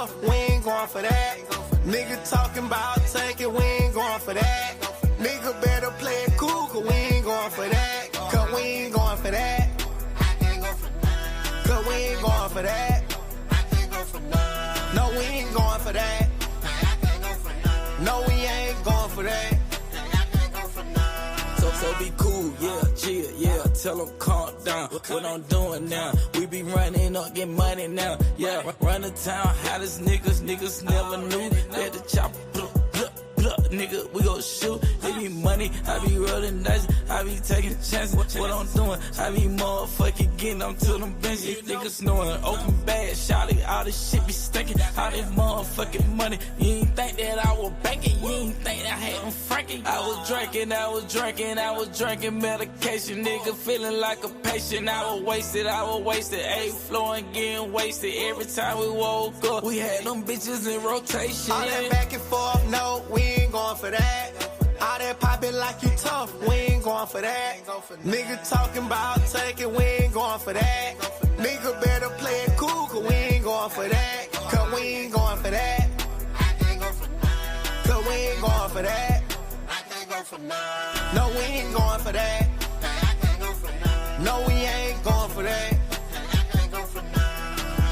tough, we ain't going for that. Nigga talking about taking, we ain't going for that. Nigga better play it cool, cause we ain't going for that. Cause we ain't going for that. Cause we ain't going for that. No, we ain't going for that. No, we ain't going for that. So be cool, yeah, chill, yeah, tell them calm down. What I'm doing now, we be running up, get money now, yeah. Run the town, hottest niggas never knew that the chopper, nigga, we gon' shoot. They be money, I be rolling dice, I be taking chances. What I'm doing, I be motherfucking getting them to them benches. Niggas knowing, open bag, shawty, all this shit be stinking. All this motherfucking money, you ain't think that I was banking, you ain't think that I had them franking. I was drinking medication, nigga feeling like a patient. I was wasted, ayy, flowing, getting wasted. Every time we woke up, we had them bitches in rotation. All that back and forth, no, we ain't going for that. All that poppin' like you tough, we ain't going for that. Nigga talking about taking, we ain't going for that. Nigga better play it cool, cause we ain't going for that. Cause we ain't going for that. Cause we ain't going for that. No, we ain't going for that. No, we ain't going for that.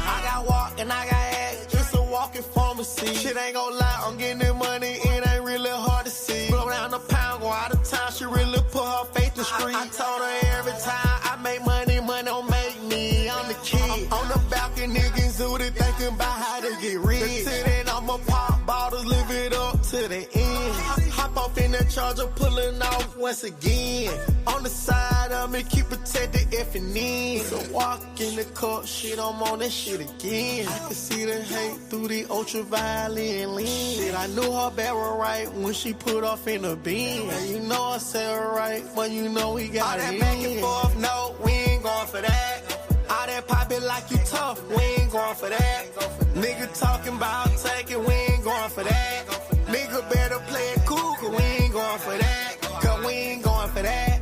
I got walk and I got act, it's a walking pharmacy. Shit ain't gon' lie, I'm getting that money, it ain't really hard to see. Blow down the pound, go out of town, she really put her faith in the street. I told her every time I make money, money don't make me, I'm the kid. On the balcony, niggas zooted, thinking about how to get rich. Till then I'ma pop bottles, live it up to the end. Hop off in that charger, pulling off once again. On the side of me, keep protected F and N. So walk in the court, shit, I'm on that shit again. I can see the hate through the ultraviolet lens. Shit, I knew her bad was right when she put off in the bin. And you know I said right, but you know we got it. All that back and forth, no, we ain't going for that. All that poppin' like you tough, we ain't going for that. Nigga talking about taking, we ain't going for that. Nigga better play it cool, cause we ain't going for that. Cause we ain't going for that.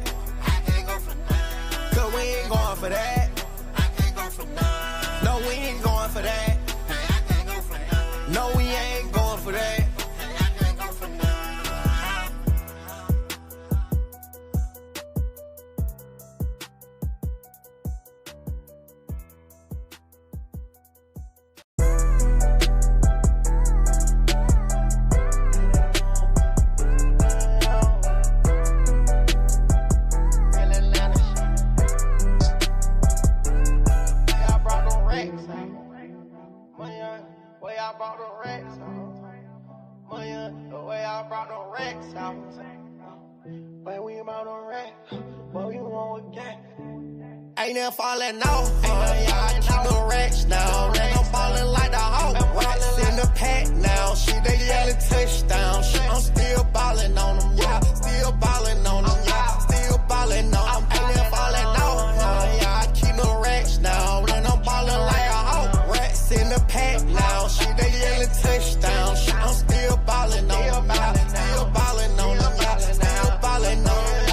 Cause we ain't going for that. No, we ain't going for that. No, we ain't going for that. Ain't never falling off, I keep the racks now. Then I'm ballin' like the Hawk, racks in the pack now. Shit, they yellin' touchdown. Shit, I'm still ballin' on them, yeah. Still ballin' on them, yeah. Still ballin' on them. Ain't never falling off, I keep the racks now. Then I'm ballin' like a Hawk, racks in the pack now. Shit, they yellin' touchdown. Shit, I'm still ballin' on them, yeah. Still ballin' on them, yeah. Still ballin' on them.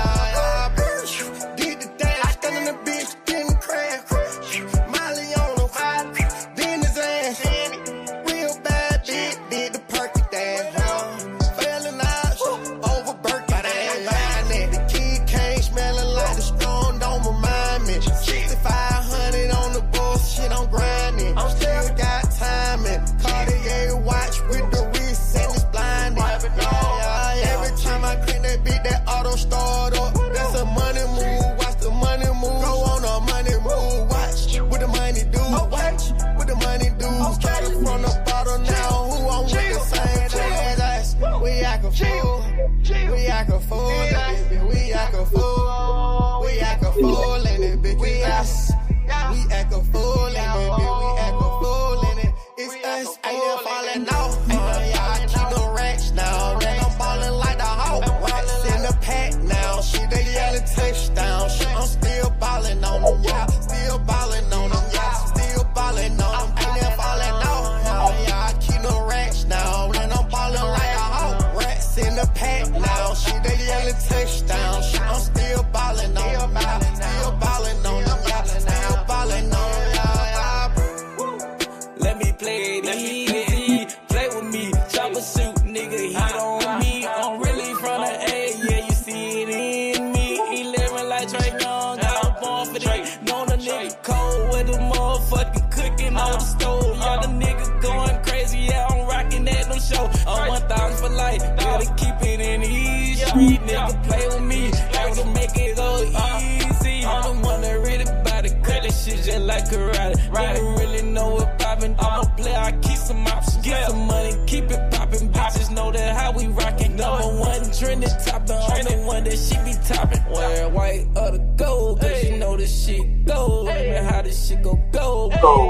Start up, that's a money move. Watch the money move. Go on a money move. Watch what the money do. Watch what the money do. Started from the bottom now. Who on with the same ass? We act a fool. We act a fool, baby. We act a fool. We act a fool in it, bitch. We act a fool in it, baby. We act a fool in it. It's us. Ain't never falling off. I keep the racks now. Then I'm ballin' like the Hawk. In the pack now, shit, they yellin' touchdown. Shit, I'm still ballin' on them, yeah. Still ballin' on them, yeah. Still ballin' on them. Ain't never fallin' off. I keep the racks now. Then I'm ballin' like a Hawk. Racks in the pack now. Shit, they yellin' touchdown. Shit, I'm still ballin' on them, yeah. Still ballin' on them, yeah. Still ballin' on them, yeah. Let me play it easy. on the stove. Yeah, the nigga going crazy. Yeah, I'm rocking at them show. I'm 1,000 for life. Gotta keep it in the easy. Nigga play with me. I can make it go easy. I'm the one that really bout it. Cut this shit just like karate. Nigga really know what poppin'. I'm a player. I keep some options. Get some money. Keep it poppin'. Bitches know that how we rockin'. Number one trending toppin'. I'm the one that she be toppin'. Wear white or the gold. Cause you know this shit go. Man, how this shit go.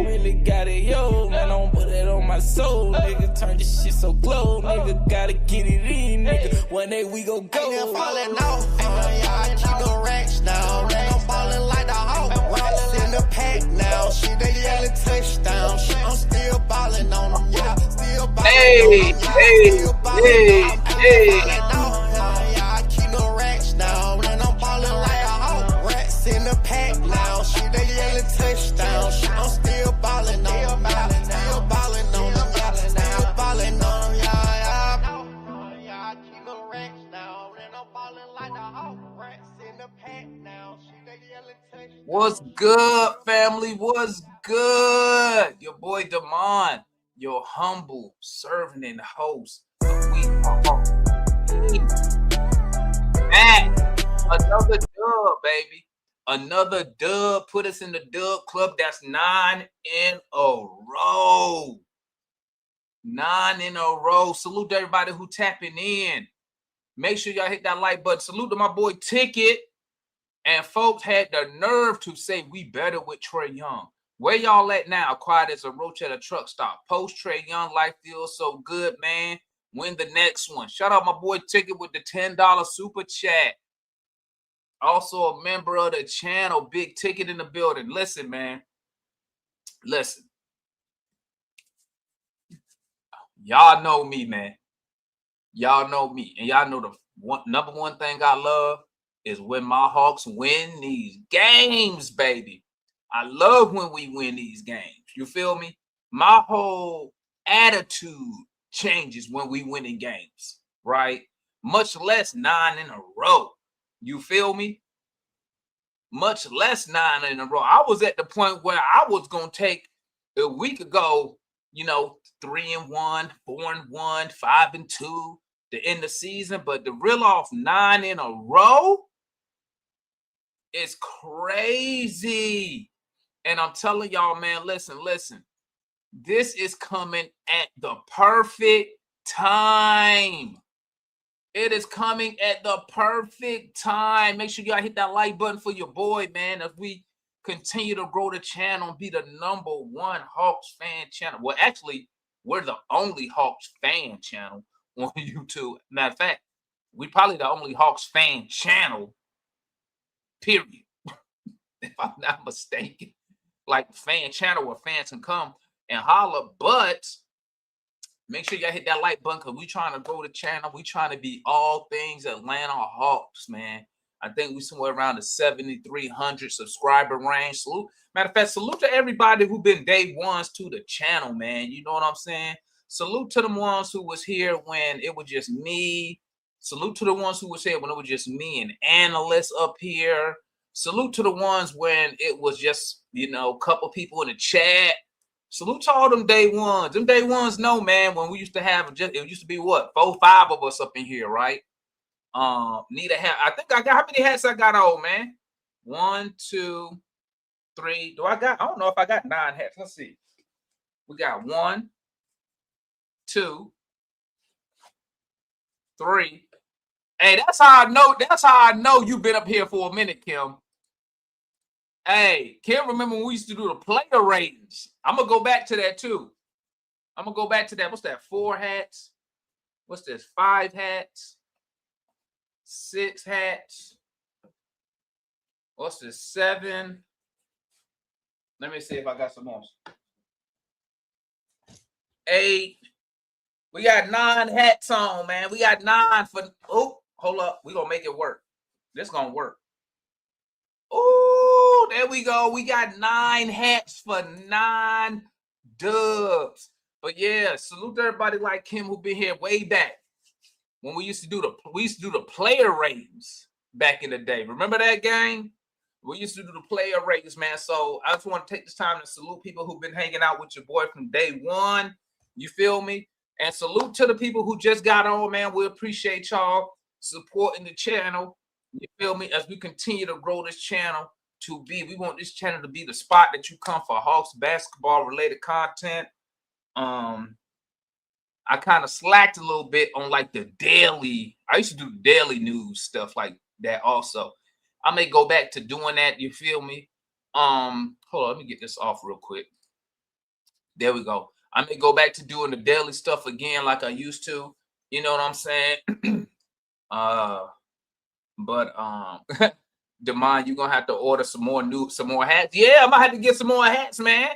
Really got it, yo. Man, don't put it on my soul. Nigga, turn this shit so glow. Nigga, gotta get it in, nigga. One day we go. Ain't never falling off. I keep the racks now. I'm ballin' like the Hawk. Racks in the pack now. Shit, they yelling touchdown. Shit, I'm still ballin' on them. Yeah, still ballin' on them. Hey. I keep the racks now. And I'm ballin' like a Hawk. Racks in the pack now. Shit, they yelling touchdown. Shit, I'm still ballin' on them. Still ballin' on them. Still ballin' on them. What's good, family? What's good? Your boy Damon, your humble servant and host. We are back. Another dub, baby. Another dub. Put us in the dub club. That's 9 in a row. 9 in a row. Salute to everybody who tapping in. Make sure y'all hit that like button. Salute to my boy Ticket. And folks had the nerve to say we better with Trae Young. Where y'all at now? Quiet as a roach at a truck stop. Post Trae Young, life feels so good, man. Win the next one. Shout out my boy Ticket with the $10 super chat. Also a member of the channel, Big Ticket in the building. Listen, man. Listen. Y'all know me, man. Y'all know me. And y'all know the number one thing I love is when my Hawks win these games, baby. I love when we win these games. You feel me? My whole attitude changes when we win in games, right? Much less 9 in a row. You feel me? Much less 9 in a row. I was at the point where I was going to take a week ago, 3-1, 4-1, 5-2 to end the season, but to reel off 9 in a row, it's crazy. And I'm telling y'all, man, listen. This is coming at the perfect time. It is coming at the perfect time. Make sure y'all hit that like button for your boy, man, as we continue to grow the channel and be the number one Hawks fan channel. Well, actually, we're the only Hawks fan channel on YouTube. Matter of fact, we're probably the only Hawks fan channel, period, if I'm not mistaken. Like fan channel where fans can come and holler. But make sure y'all hit that like button because we're trying to grow the channel. We're trying to be all things Atlanta Hawks, man. I think we're somewhere around the 7,300 subscriber range. Matter of fact, salute to everybody who been day ones to the channel, man. You know what I'm saying? Salute to the ones who was here when it was just me. Salute to the ones who was here when it was just me and analysts up here. Salute to the ones when it was just, a couple people in the chat. Salute to all them day ones. Them day ones know, man, when we used to have it used to be what? 4, 5 of us up in here, right? Need a hat. I think I got how many hats I got on, man? 1, 2, 3. I don't know if I got 9 hats. Let's see. We got 1, 2, 3. Hey, that's how I know you've been up here for a minute, Kim. Hey, Kim, remember when we used to do the player ratings? I'm gonna go back to that too. What's that? 4 hats? What's this? 5 hats? 6 hats? What's this? 7? Let me see if I got some more. 8. We got 9 hats on, man. We got 9 for. Oh, hold up. We're gonna make it work. This gonna work. Oh, there we go. We got 9 hats for 9 dubs. But yeah, salute to everybody like Kim who been here way back when we used to do the player ratings back in the day. Remember that game? We used to do the player ratings, man. So I just want to take this time to salute people who've been hanging out with your boy from day one. You feel me? And salute to the people who just got on, man. We appreciate y'all supporting the channel. You feel me? As we continue to grow this channel we want this channel to be the spot that you come for Hawks basketball related content. I kind of slacked a little bit on like the daily. I used to do daily news stuff like that also. I may go back to doing that. You feel me? Hold on, let me get this off real quick. There we go. I may go back to doing the daily stuff again like I used to. You know what I'm saying? Demond, you're gonna have to order some more hats. Yeah, I'm gonna have to get some more hats, man.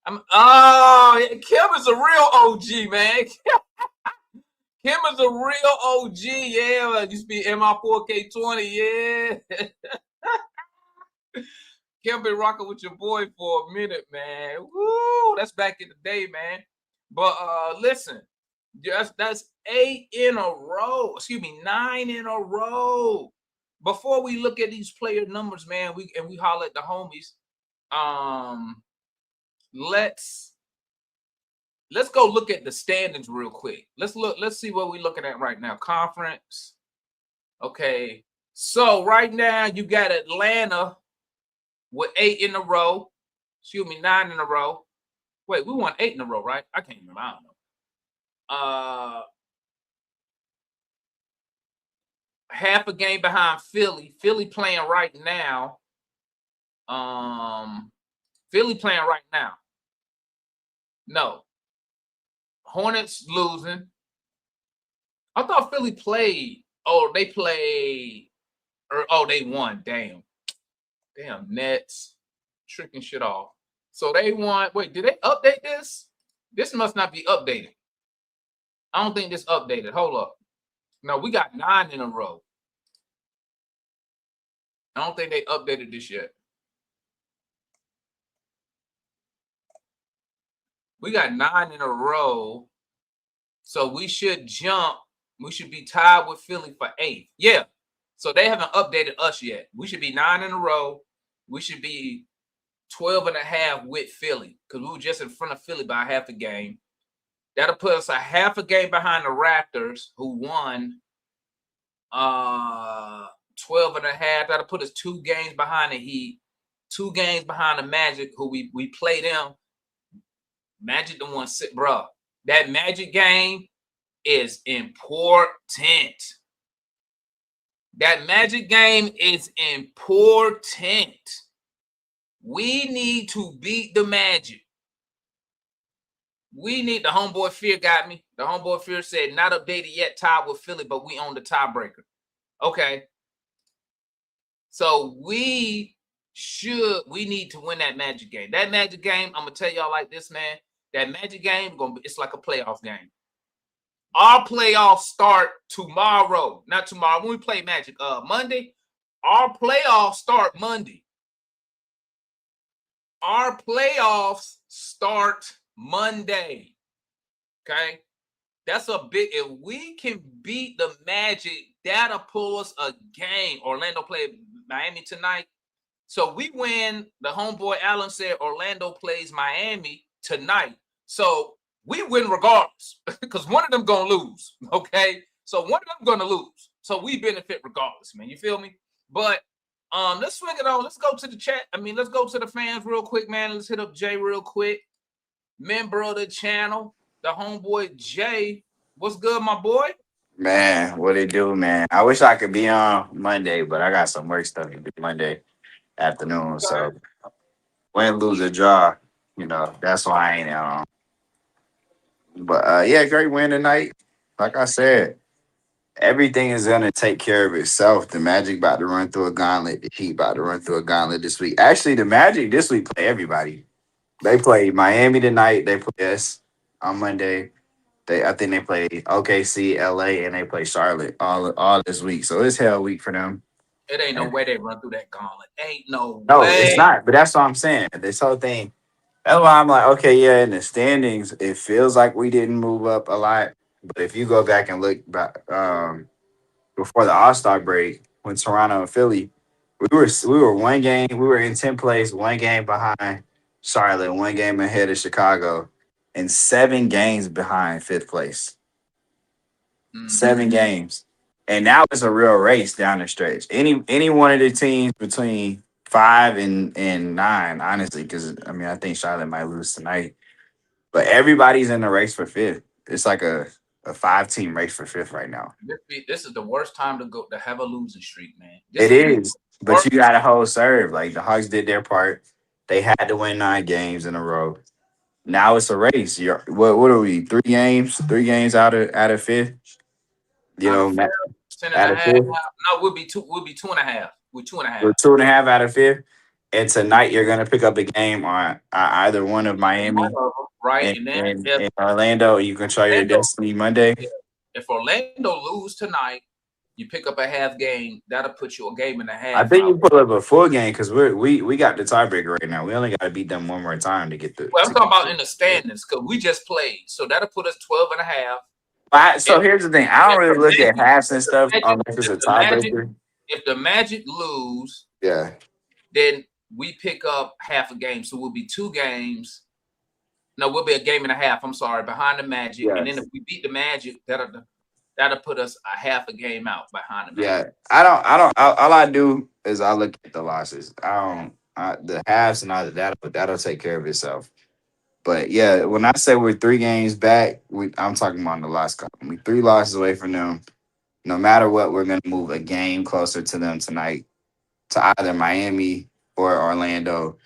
Kim is a real OG, man. Kim is a real OG, yeah. Used to be MI4K20, yeah. Kim been rocking with your boy for a minute, man. Woo, that's back in the day, man. But listen, that's 8 in a row. Excuse me, 9 in a row. Before we look at these player numbers, man, we holler at the homies. Let's go look at the standings real quick. Let's see what we're looking at right now. Conference. Okay. So right now you got Atlanta with 8 in a row. Excuse me, 9 in a row. Wait, we won 8 in a row, right? I can't remember. I don't know. Half a game behind Philly. Philly playing right now. No. Hornets losing. I thought Philly played. Oh, they played. They won. Damn, Nets tricking shit off. So they won. Wait, did they update this? This must not be updated. I don't think this updated. Hold up. No, we got 9 in a row. I don't think they updated this yet. We got 9 in a row. So we should jump. We should be tied with Philly for 8th. Yeah. So they haven't updated us yet. We should be 9 in a row. We should be 12 and a half with Philly because we were just in front of Philly by half a game. That'll put us a half a game behind the Raptors, who won 12 and a half. That'll put us 2 games behind the Heat, 2 games behind the Magic, who we play them. Magic the one sit, bro. That Magic game is important. That Magic game is important. We need to beat the Magic. We need the homeboy Fear got me. The homeboy Fear said not updated yet, tied with Philly, but we own the tiebreaker. Okay. So we need to win that Magic game. That Magic game, I'm gonna tell y'all like this, man. That Magic game it's like a playoff game. Our playoffs start tomorrow. Not tomorrow. When we play Magic, Monday. Our playoffs start Monday. Our playoffs start Monday. Okay. That's a big. If we can beat the Magic, that'll pull us a game. Orlando played Miami tonight. So we win. The homeboy Allen said Orlando plays Miami tonight. So we win regardless because one of them gonna lose. Okay. So one of them gonna lose. So we benefit regardless, man. You feel me? But let's swing it on. Let's go to the chat. Let's go to the fans real quick, man. Let's hit up Jay real quick. Member of the channel, the homeboy Jay. What's good, my boy? Man, what it do, man? I wish I could be on Monday, but I got some work stuff to do Monday afternoon. Okay. So win, lose, or draw, that's why I ain't on. But yeah, great win tonight. Like I said, everything is gonna take care of itself. The Magic about to run through a gauntlet. The Heat about to run through a gauntlet this week. Actually, the Magic this week play everybody. They play Miami tonight. They play us on Monday. I think they play OKC, LA, and they play Charlotte all this week. So it's hell week for them. It ain't no way they run through that gauntlet. Ain't no way. No, way. It's not. But that's what I'm saying. This whole thing. That's why I'm like, okay, yeah, in the standings, it feels like we didn't move up a lot. But if you go back and look back before the All-Star break, when Toronto and Philly We were one game. We were in 10th place, one game behind Charlotte, one game ahead of Chicago, and 7 games behind 5th place. Mhm. 7 games, and now it's a real race down the stretch. Any one of the teams between 5 and 9, honestly, because I mean I think Charlotte might lose tonight, but everybody's in the race for 5th. It's like a 5-team race for 5th right now. This is the worst time to have a losing streak, man. It is, but you worst. got to hold serve. Like the Hawks did their part. They had to win 9 games in a row. Now it's a race. What are we? 3 games? 3 games out of 5th. You Out know, of 10 and out a of half. 5th. No, we'll be 2.5. We're 2.5. We're 2.5 out of 5th. And tonight you're gonna pick up a game on either one of Miami Right, and and then if in Orlando. You control your destiny Monday. if Orlando lose tonight, you pick up a half game. That'll put you a game and a half. I think you out. pull up a full game because we got the tiebreaker right now. We only got to beat them one more time to get the. Well, I'm talking about in the standings because we just played, so that'll put us 12 and a half. So here's the thing. I don't really look at halves and stuff unless it's a tiebreaker. If the Magic lose, Yeah, then we pick up half a game, so we'll be 2 games. No, we'll be a game and a half. I'm sorry, behind the Magic, yes. And then if we beat the Magic, that'll put us a half a game out behind the Magic. Yeah, I don't. All I do is I look at the losses. The halves and all of that, but that'll take care of itself. But yeah, when I say we're 3 games back, I'm talking about the loss column. We 3 losses away from them. No matter what, we're gonna move a game closer to them tonight, to either Miami or Orlando.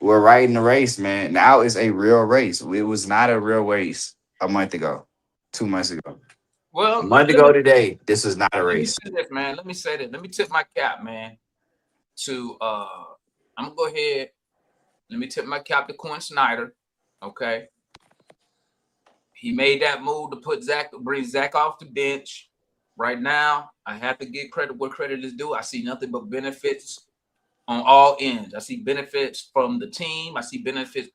We're right in the race, man. Now it's a real race. It was not a real race a month ago, 2 months ago. Well, a month ago today, this is not a race. Let me say this, man. Let me say that. Let me tip my cap, man. To I'm gonna go ahead. Let me tip my cap to Quinn Snyder. Okay. He made that move to bring Zach off the bench. Right now, I have to give credit where credit is due. I see nothing but benefits on all ends. I see benefits from the team. I see benefits,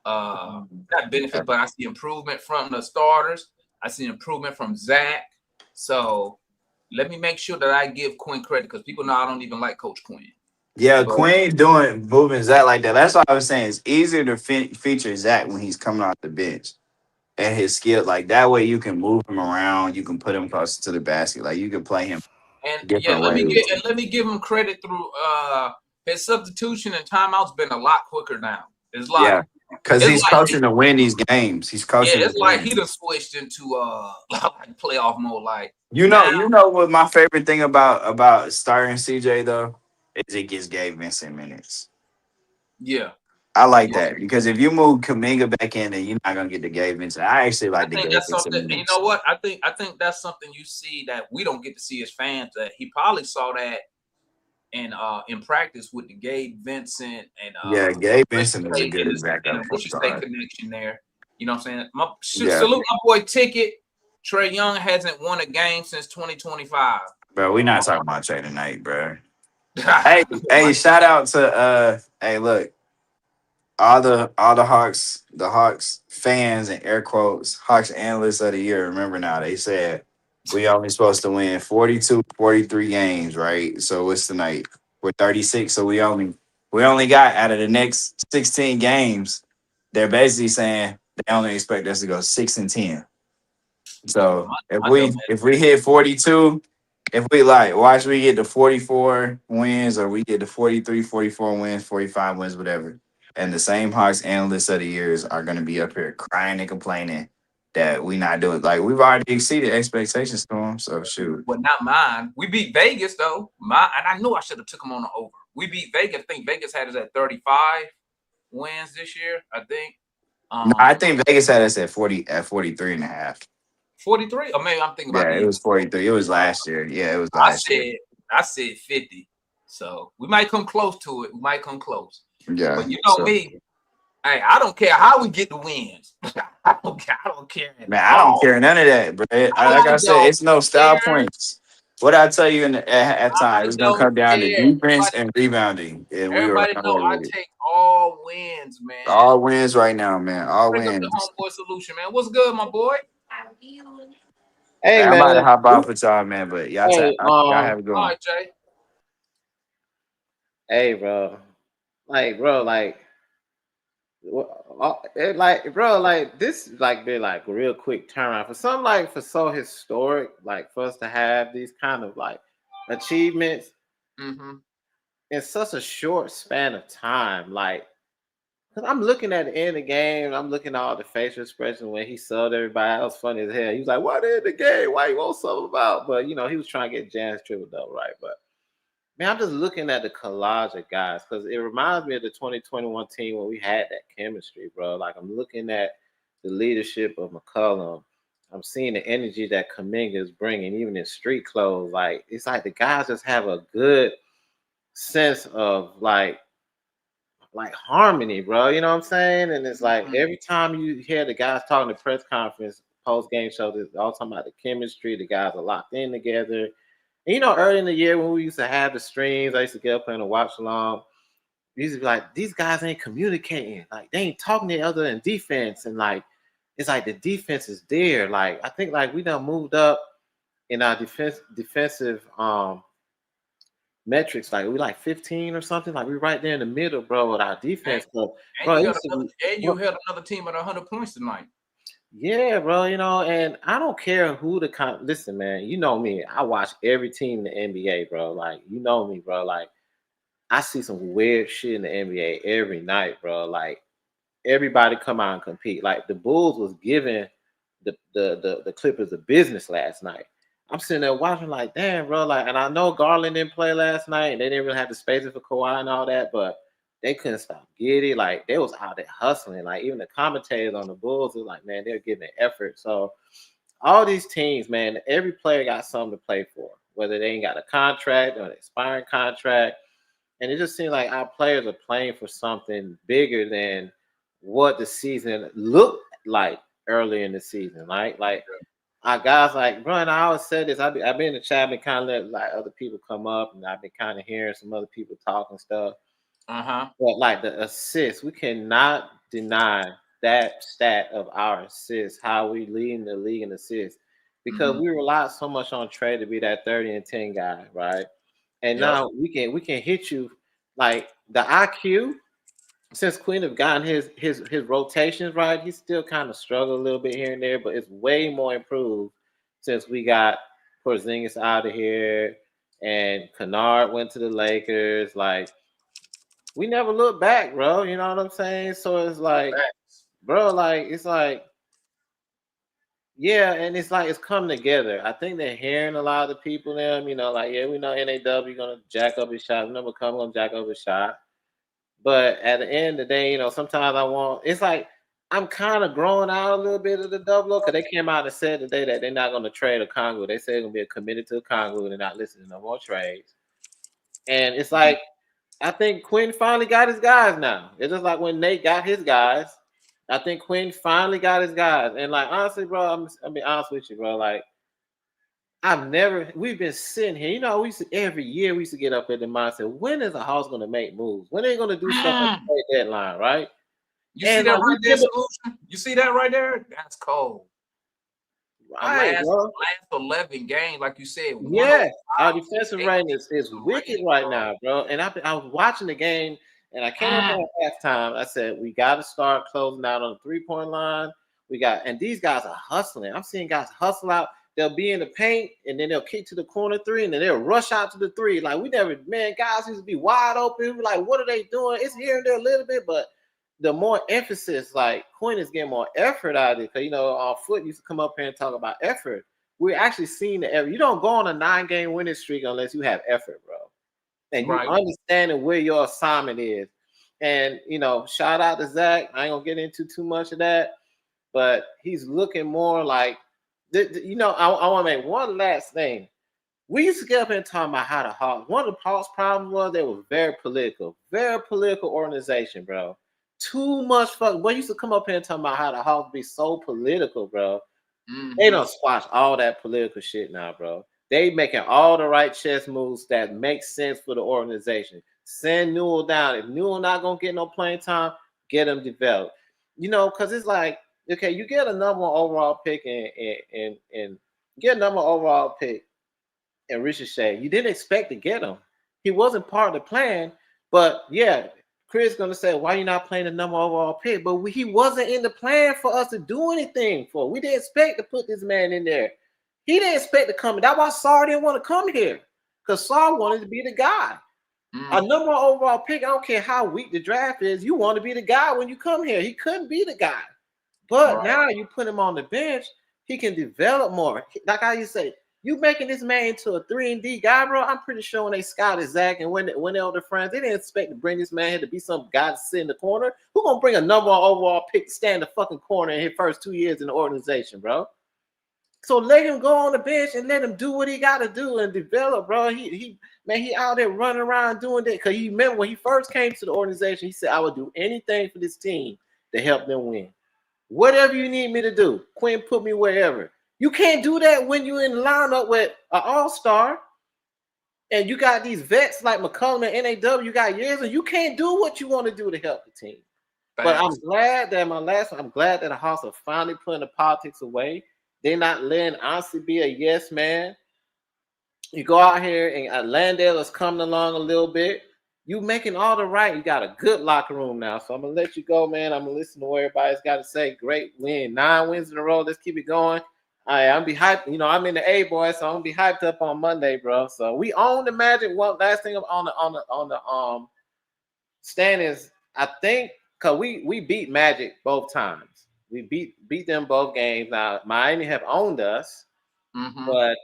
not benefit, but I see improvement from the starters. I see improvement from Zach. So let me make sure that I give Quinn credit because people know I don't even like Coach Quinn. Yeah, Quinn moving Zach like that. That's what I was saying. It's easier to feature Zach when he's coming off the bench and his skill. Like that way, you can move him around. You can put him closer to the basket. Like you can play him. And yeah, let me give him credit through his substitution and timeouts been a lot quicker now. It's like because he's coaching to win these games. He's coaching. Yeah, it's like he done switched into like playoff mode. Like you know what my favorite thing about starting CJ though is it gets Gabe Vincent minutes. Yeah. I like that because if you move Kuminga back in, then you're not gonna get the Gabe Vincent. I actually like the Gabe Vincent minutes. You know what? I think that's something you see that we don't get to see as fans. That he probably saw that in practice with the Gabe Vincent and Gabe Vincent is a good example. Connection there. You know what I'm saying? Salute my boy Ticket. Trae Young hasn't won a game since 2025. Bro, we're not talking about Trae tonight, bro. hey, shout out to look, all the Hawks fans and air quotes, Hawks analysts of the year. Remember now, they said we only supposed to win 42, 43 games, right? So what's tonight? We're 36, so we only got out of the next 16 games. They're basically saying they only expect us to go 6-10. So if we hit 42, if we watch we get to 44 wins or we get to 43, 44 wins, 45 wins, whatever. And the same Hawks analysts of the years are going to be up here crying and complaining that we not doing. Like, we've already exceeded expectations to them, so shoot. Well, not mine. We beat Vegas, though. And I knew I should have took them on the over. We beat Vegas. I think Vegas had us at 35 wins this year, I think. No, I think Vegas had us at 43 and a half. 43? Or maybe I'm thinking about it was 43. It was last year. Yeah, it was last year. I said 50. So we might come close to it. We might come close. Yeah. But you know me. Hey, I don't care how we get the wins. I don't care. Man, I don't care none of that, bro. Like I said, it's no style points. What I tell you at time, it's gonna come down to defense and rebounding. And everybody know I take all wins, man. All wins right now, man. All wins. The homeboy solution, man. What's good, my boy? Hey, man. I'm about to hop off with y'all, man. But y'all have a good one. All right, Jay. Hey, bro. Like, bro, bro, like this like been like a real quick turnaround for something like for so historic, like for us to have these kind of like achievements Mm-hmm. in such a short span of time. Like, cause I'm looking at the end of the game, I'm looking at all the facial expressions when he subbed everybody. That was funny as hell. He was like, "Why they in the game? Why you want something about?" But you know, he was trying to get Jan's triple double right. But man, I'm just looking at the collage of guys because it reminds me of the 2021 team when we had that chemistry, bro. Like I'm looking at the leadership of McCollum. I'm seeing the energy that Kaminga is bringing, even in street clothes. Like it's like the guys just have a good sense of like harmony, bro. You know what I'm saying? And it's like Mm-hmm. every time you hear the guys talking the press conference, post game show, they're all talking about the chemistry. The guys are locked in together. And you know, early in the year when we used to have the streams, I used to get up and watch along. We used to be like, these guys ain't communicating. Like they ain't talking to each other in defense. And like it's like the defense is there. Like I think like we done moved up in our defensive metrics. Like we like 15 or something. Like we right there in the middle, bro, with our defense. But bro, You held another team at 100 points tonight. yeah, bro, you know, and I don't care who listen, man, you know me. I watch every team in the NBA, bro. Like, you know me, bro. Like, I see some weird shit in the NBA every night, bro. Like, everybody come out and compete. Like the Bulls was giving the Clippers a business last night. I'm sitting there watching like, damn, bro. Like, and I know Garland didn't play last night, and they didn't really have the spaces for Kawhi and all that, but they couldn't stop Giddy. Like they was out there hustling. Like even the commentators on the Bulls was like, man, they're giving effort. So all these teams, man, every player got something to play for, whether they ain't got a contract or an expiring contract. And it just seems like our players are playing for something bigger than what the season looked like early in the season. Like our guys, like bro, and I always said this. I've been in the chat, been kind of let like other people come up, and I've been kind of hearing some other people talk and stuff. But like the assists, we cannot deny that stat of our assists, how we lead the league in assists, because we rely so much on Trey to be that 30 and 10 guy, right? And now we can hit you like the IQ. Since Quinn have gotten his rotations right, he's still kind of struggled a little bit here and there, but it's way more improved since we got Porzingis out of here and Kennard went to the Lakers. Like we never look back, bro. You know what I'm saying? So it's like, bro, like it's like, yeah, and it's like it's coming together. I think they're hearing a lot of the people them, you know, like, yeah, we know NAW gonna jack up his shot. We know McCollum gonna jack up his shot. But at the end of the day, you know, sometimes it's like I'm kind of growing out a little bit of the double because they came out and said today that they're not going to trade a Congo. They said they're going to be committed to a Congo and they're not listening to no more trades. And it's like, I think Quinn finally got his guys now. It's just like when Nate got his guys. I think Quinn finally got his guys. And like, honestly, bro, I'll be honest with you, bro. Like, we've been sitting here, you know, every year we used to get up at the mindset, when is the house going to make moves? When are they going to do stuff at the deadline, right? You see that right there, Solution? You see that right there? That's cold. Right, last 11 games, like you said. Yeah, our defensive rating is wicked right now, bro. And I was watching the game, and I came up at halftime. I said, we got to start closing out on the 3-point line. And these guys are hustling. I'm seeing guys hustle out. They'll be in the paint, and then they'll kick to the corner three, and then they'll rush out to the three. Like, guys used to be wide open. We're like, what are they doing? It's here and there a little bit, but the more emphasis, like, Quinn is getting more effort out of it. Because, you know, our Foot used to come up here and talk about effort. We're actually seeing the effort. You don't go on a 9-game winning streak unless you have effort, bro. And you understanding where your assignment is. And, you know, shout out to Zach. I ain't going to get into too much of that. But he's looking more like, you know, I want to make one last thing. We used to get up and talk about how the Hawks, one of the Hawks' problems was they were very political organization, bro. Too much fuck. Boy, used to come up here and talk about how the Hawks be so political, bro. They don't squash all that political shit now, bro. They making all the right chess moves that make sense for the organization. Send Newell down. If Newell not gonna get no playing time, get him developed. You know, because it's like, okay, you get a number one overall pick and get a number one overall pick and Richard Shea. You didn't expect to get him. He wasn't part of the plan. But yeah, Chris gonna say, why you not playing the number overall pick? But he wasn't in the plan for us to do anything for. We didn't expect to put this man in there. He didn't expect to come. That's why Sarr didn't want to come here. Because Sarr wanted to be the guy. A number one overall pick, I don't care how weak the draft is, you want to be the guy when you come here. He couldn't be the guy. But now you put him on the bench, he can develop more. Like I used to say, you making this man into a 3-and-D guy, bro. I'm pretty sure when they scouted Zach and when they were the friends, they didn't expect to bring this man here to be some guy to sit in the corner. Who gonna bring a number one overall pick to stand in the fucking corner in his first 2 years in the organization, bro? So let him go on the bench and let him do what he got to do and develop, bro. He out there running around doing that. Because he remember when he first came to the organization, he said, I would do anything for this team to help them win. Whatever you need me to do, Quinn, put me wherever. You can't do that when you're in the lineup with an all-star and you got these vets like McCollum and NAW, you got years, and you can't do what you want to do to help the team. But I'm glad that the Hawks are finally putting the politics away. They're not letting Ansi be a yes man. You go out here and Landale is coming along a little bit. You making all the right. You got a good locker room now. So I'm gonna let you go, man. I'm gonna listen to what everybody's got to say. Great win, 9 wins in a row. Let's keep it going. I'm be hyped. You know, I'm in the A boy, so I'm gonna be hyped up on Monday, bro. So we own the Magic. One last thing on the standings, I think, cause we beat Magic both times. We beat them both games. Now Miami have owned us, but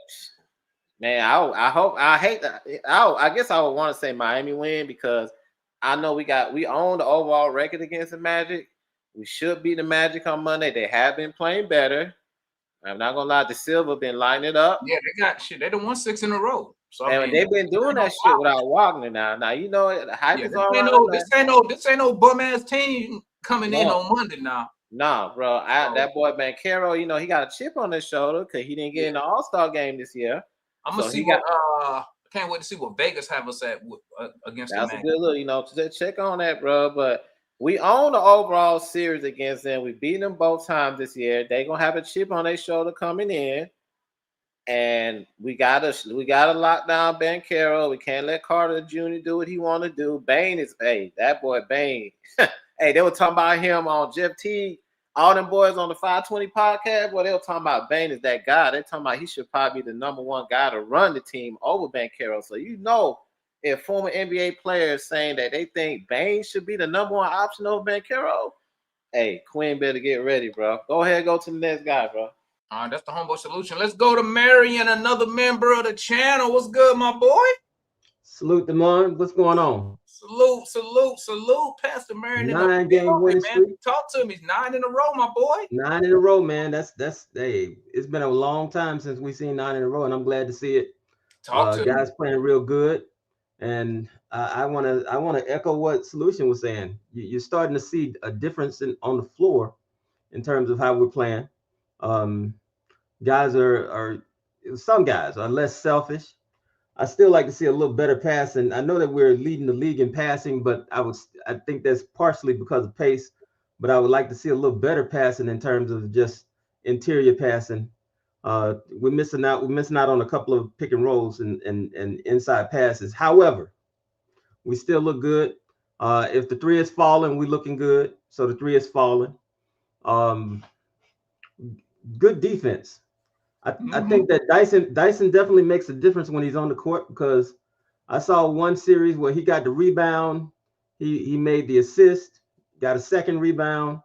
man, I guess I would want to say Miami win because I know we own the overall record against the Magic. We should beat the Magic on Monday. They have been playing better. I'm not gonna lie, the Silver been lining it up. Yeah, they got shit. They done won 6 in a row. So I mean, they've been doing that shit without Wagner now. Now you know the hype is all around. This ain't no bum ass team coming in on Monday now. Nah, bro. That boy Banchero, you know, he got a chip on his shoulder because he didn't get in the All-Star game this year. I'm gonna see what I can't wait to see what Vegas have us at against them. That's a good look, you know. Check on that, bro. But we own the overall series against them. We beat them both times this year. They gonna have a chip on their shoulder coming in. And we gotta lock down Banchero. We can't let Carter Jr. do what he want to do. Bane is that boy Bane. Hey, they were talking about him on Jeff T. All them boys on the 520 podcast. Well, they were talking about Bane is that guy. They're talking about he should probably be the number one guy to run the team over Banchero. So you know, if former NBA players saying that they think Bane should be the number one option over Banchero, hey, Quinn better get ready, bro. Go ahead, go to the next guy, bro. All right, that's the Homeboy Solution. Let's go to Marion, another member of the channel. What's good, my boy? Salute, Damon. What's going on? Salute, Pastor Marion. 9-game winning streak. Talk to me. 9 in a row, my boy. 9 in a row, man. That's hey. It's been a long time since we've seen 9 in a row, and I'm glad to see it. Guys playing real good, and I want to echo what Solution was saying. You're starting to see a difference on the floor in terms of how we're playing. Guys some guys are less selfish. I still like to see a little better passing. I know that we're leading the league in passing, but I think that's partially because of pace. But I would like to see a little better passing in terms of just interior passing. We're missing out on a couple of pick and rolls and inside passes. However, we still look good. If the three is falling, we're looking good. So the three is falling. Good defense. I think that Dyson definitely makes a difference when he's on the court, because I saw one series where he got the rebound, he made the assist, got a second rebound.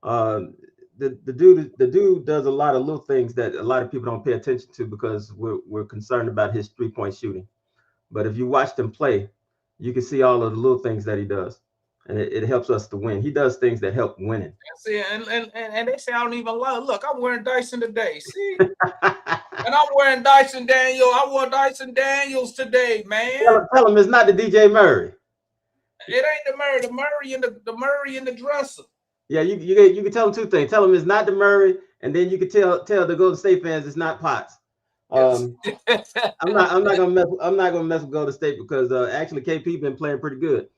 The dude does a lot of little things that a lot of people don't pay attention to because we're concerned about his 3-point shooting. But if you watch him play, you can see all of the little things that he does. And it helps us to win. He does things that help winning. See, and they say I don't even lie. Look, I'm wearing Dyson today. See, and I'm wearing Dyson Daniels. I wore Dyson Daniels today, man. Tell him it's not the DJ Murray. It ain't the Murray. The Murray in the dresser. Yeah, you can tell him two things. Tell him it's not the Murray, and then you can tell the Golden State fans it's not Potts. I'm not gonna mess with Golden State because actually KP been playing pretty good.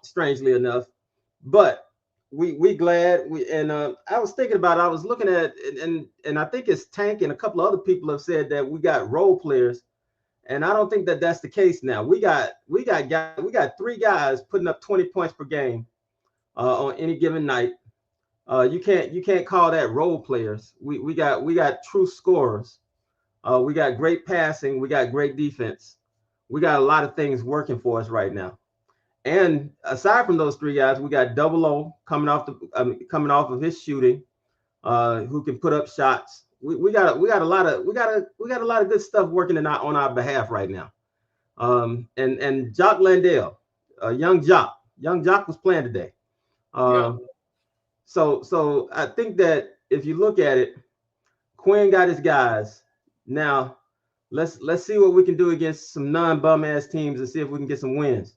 Strangely enough, but we glad I was thinking about it. I was looking at and I think it's Tank and a couple of other people have said that we got role players, And I don't think that that's the case now. We got 3 guys putting up 20 points per game on any given night. You can't call that role players. We got true scorers. We got great passing. We got great defense. We got a lot of things working for us right now. And aside from those 3 guys, we got Double O coming off of his shooting, who can put up shots. We got a lot of good stuff working on our behalf right now. And Jock Landale, young Jock was playing today. So I think that if you look at it, Quinn got his guys. Now let's see what we can do against some non-bum ass teams and see if we can get some wins.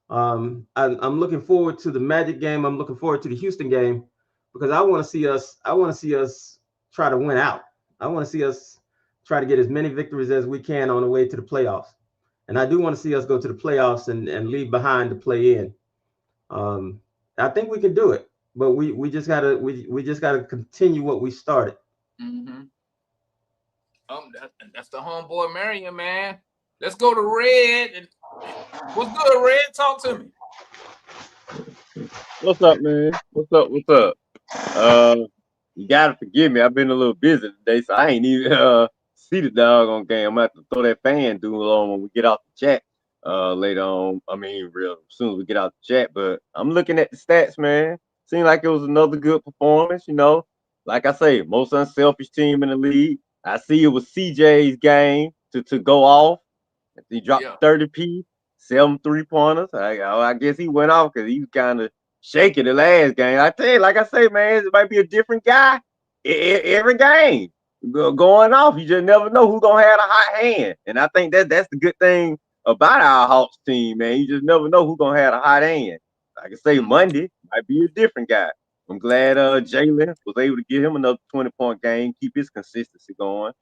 I'm looking forward to the Magic game. I'm looking forward to the Houston game because I want to see us try to win out. I want to see us try to get as many victories as we can on the way to the playoffs. And I do want to see us go to the playoffs and leave behind to play in. I think we can do it, but we just gotta continue what we started. Mm-hmm. That's the homeboy Marion, man. Let's go to Red. And what's good, Red? Talk to me. What's up, man? What's up? You gotta forgive me. I've been a little busy today, so I ain't even see the doggone game. I'm gonna have to throw that fan duel on when we get off the chat later on. I mean, real soon as we get out the chat. But I'm looking at the stats, man. Seemed like it was another good performance. You know, like I say, most unselfish team in the league. I see it was CJ's game to go off. He dropped 30 piece, 7 3-pointers. I guess he went off because he was kind of shaking the last game. I tell you, like I say, man, it might be a different guy every game going off. You just never know who's gonna have a hot hand. And I think that's the good thing about our Hawks team, man. You just never know who's gonna have a hot hand. Like I say, Monday might be a different guy. I'm glad Jalen was able to get him another 20-point game, keep his consistency going.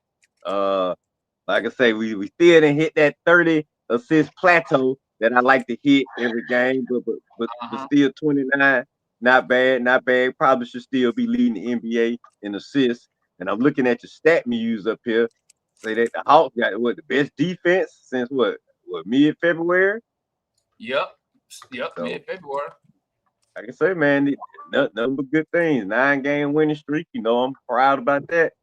Like I say, we still didn't hit that 30 assist plateau that I like to hit every game, but still 29, not bad. Probably should still be leading the NBA in assists. And I'm looking at your stat muse up here. Say that the Hawks got the best defense since what mid-February? Yep, so, mid-February. Like I say, man, nothing but good things. 9-game winning streak. You know, I'm proud about that.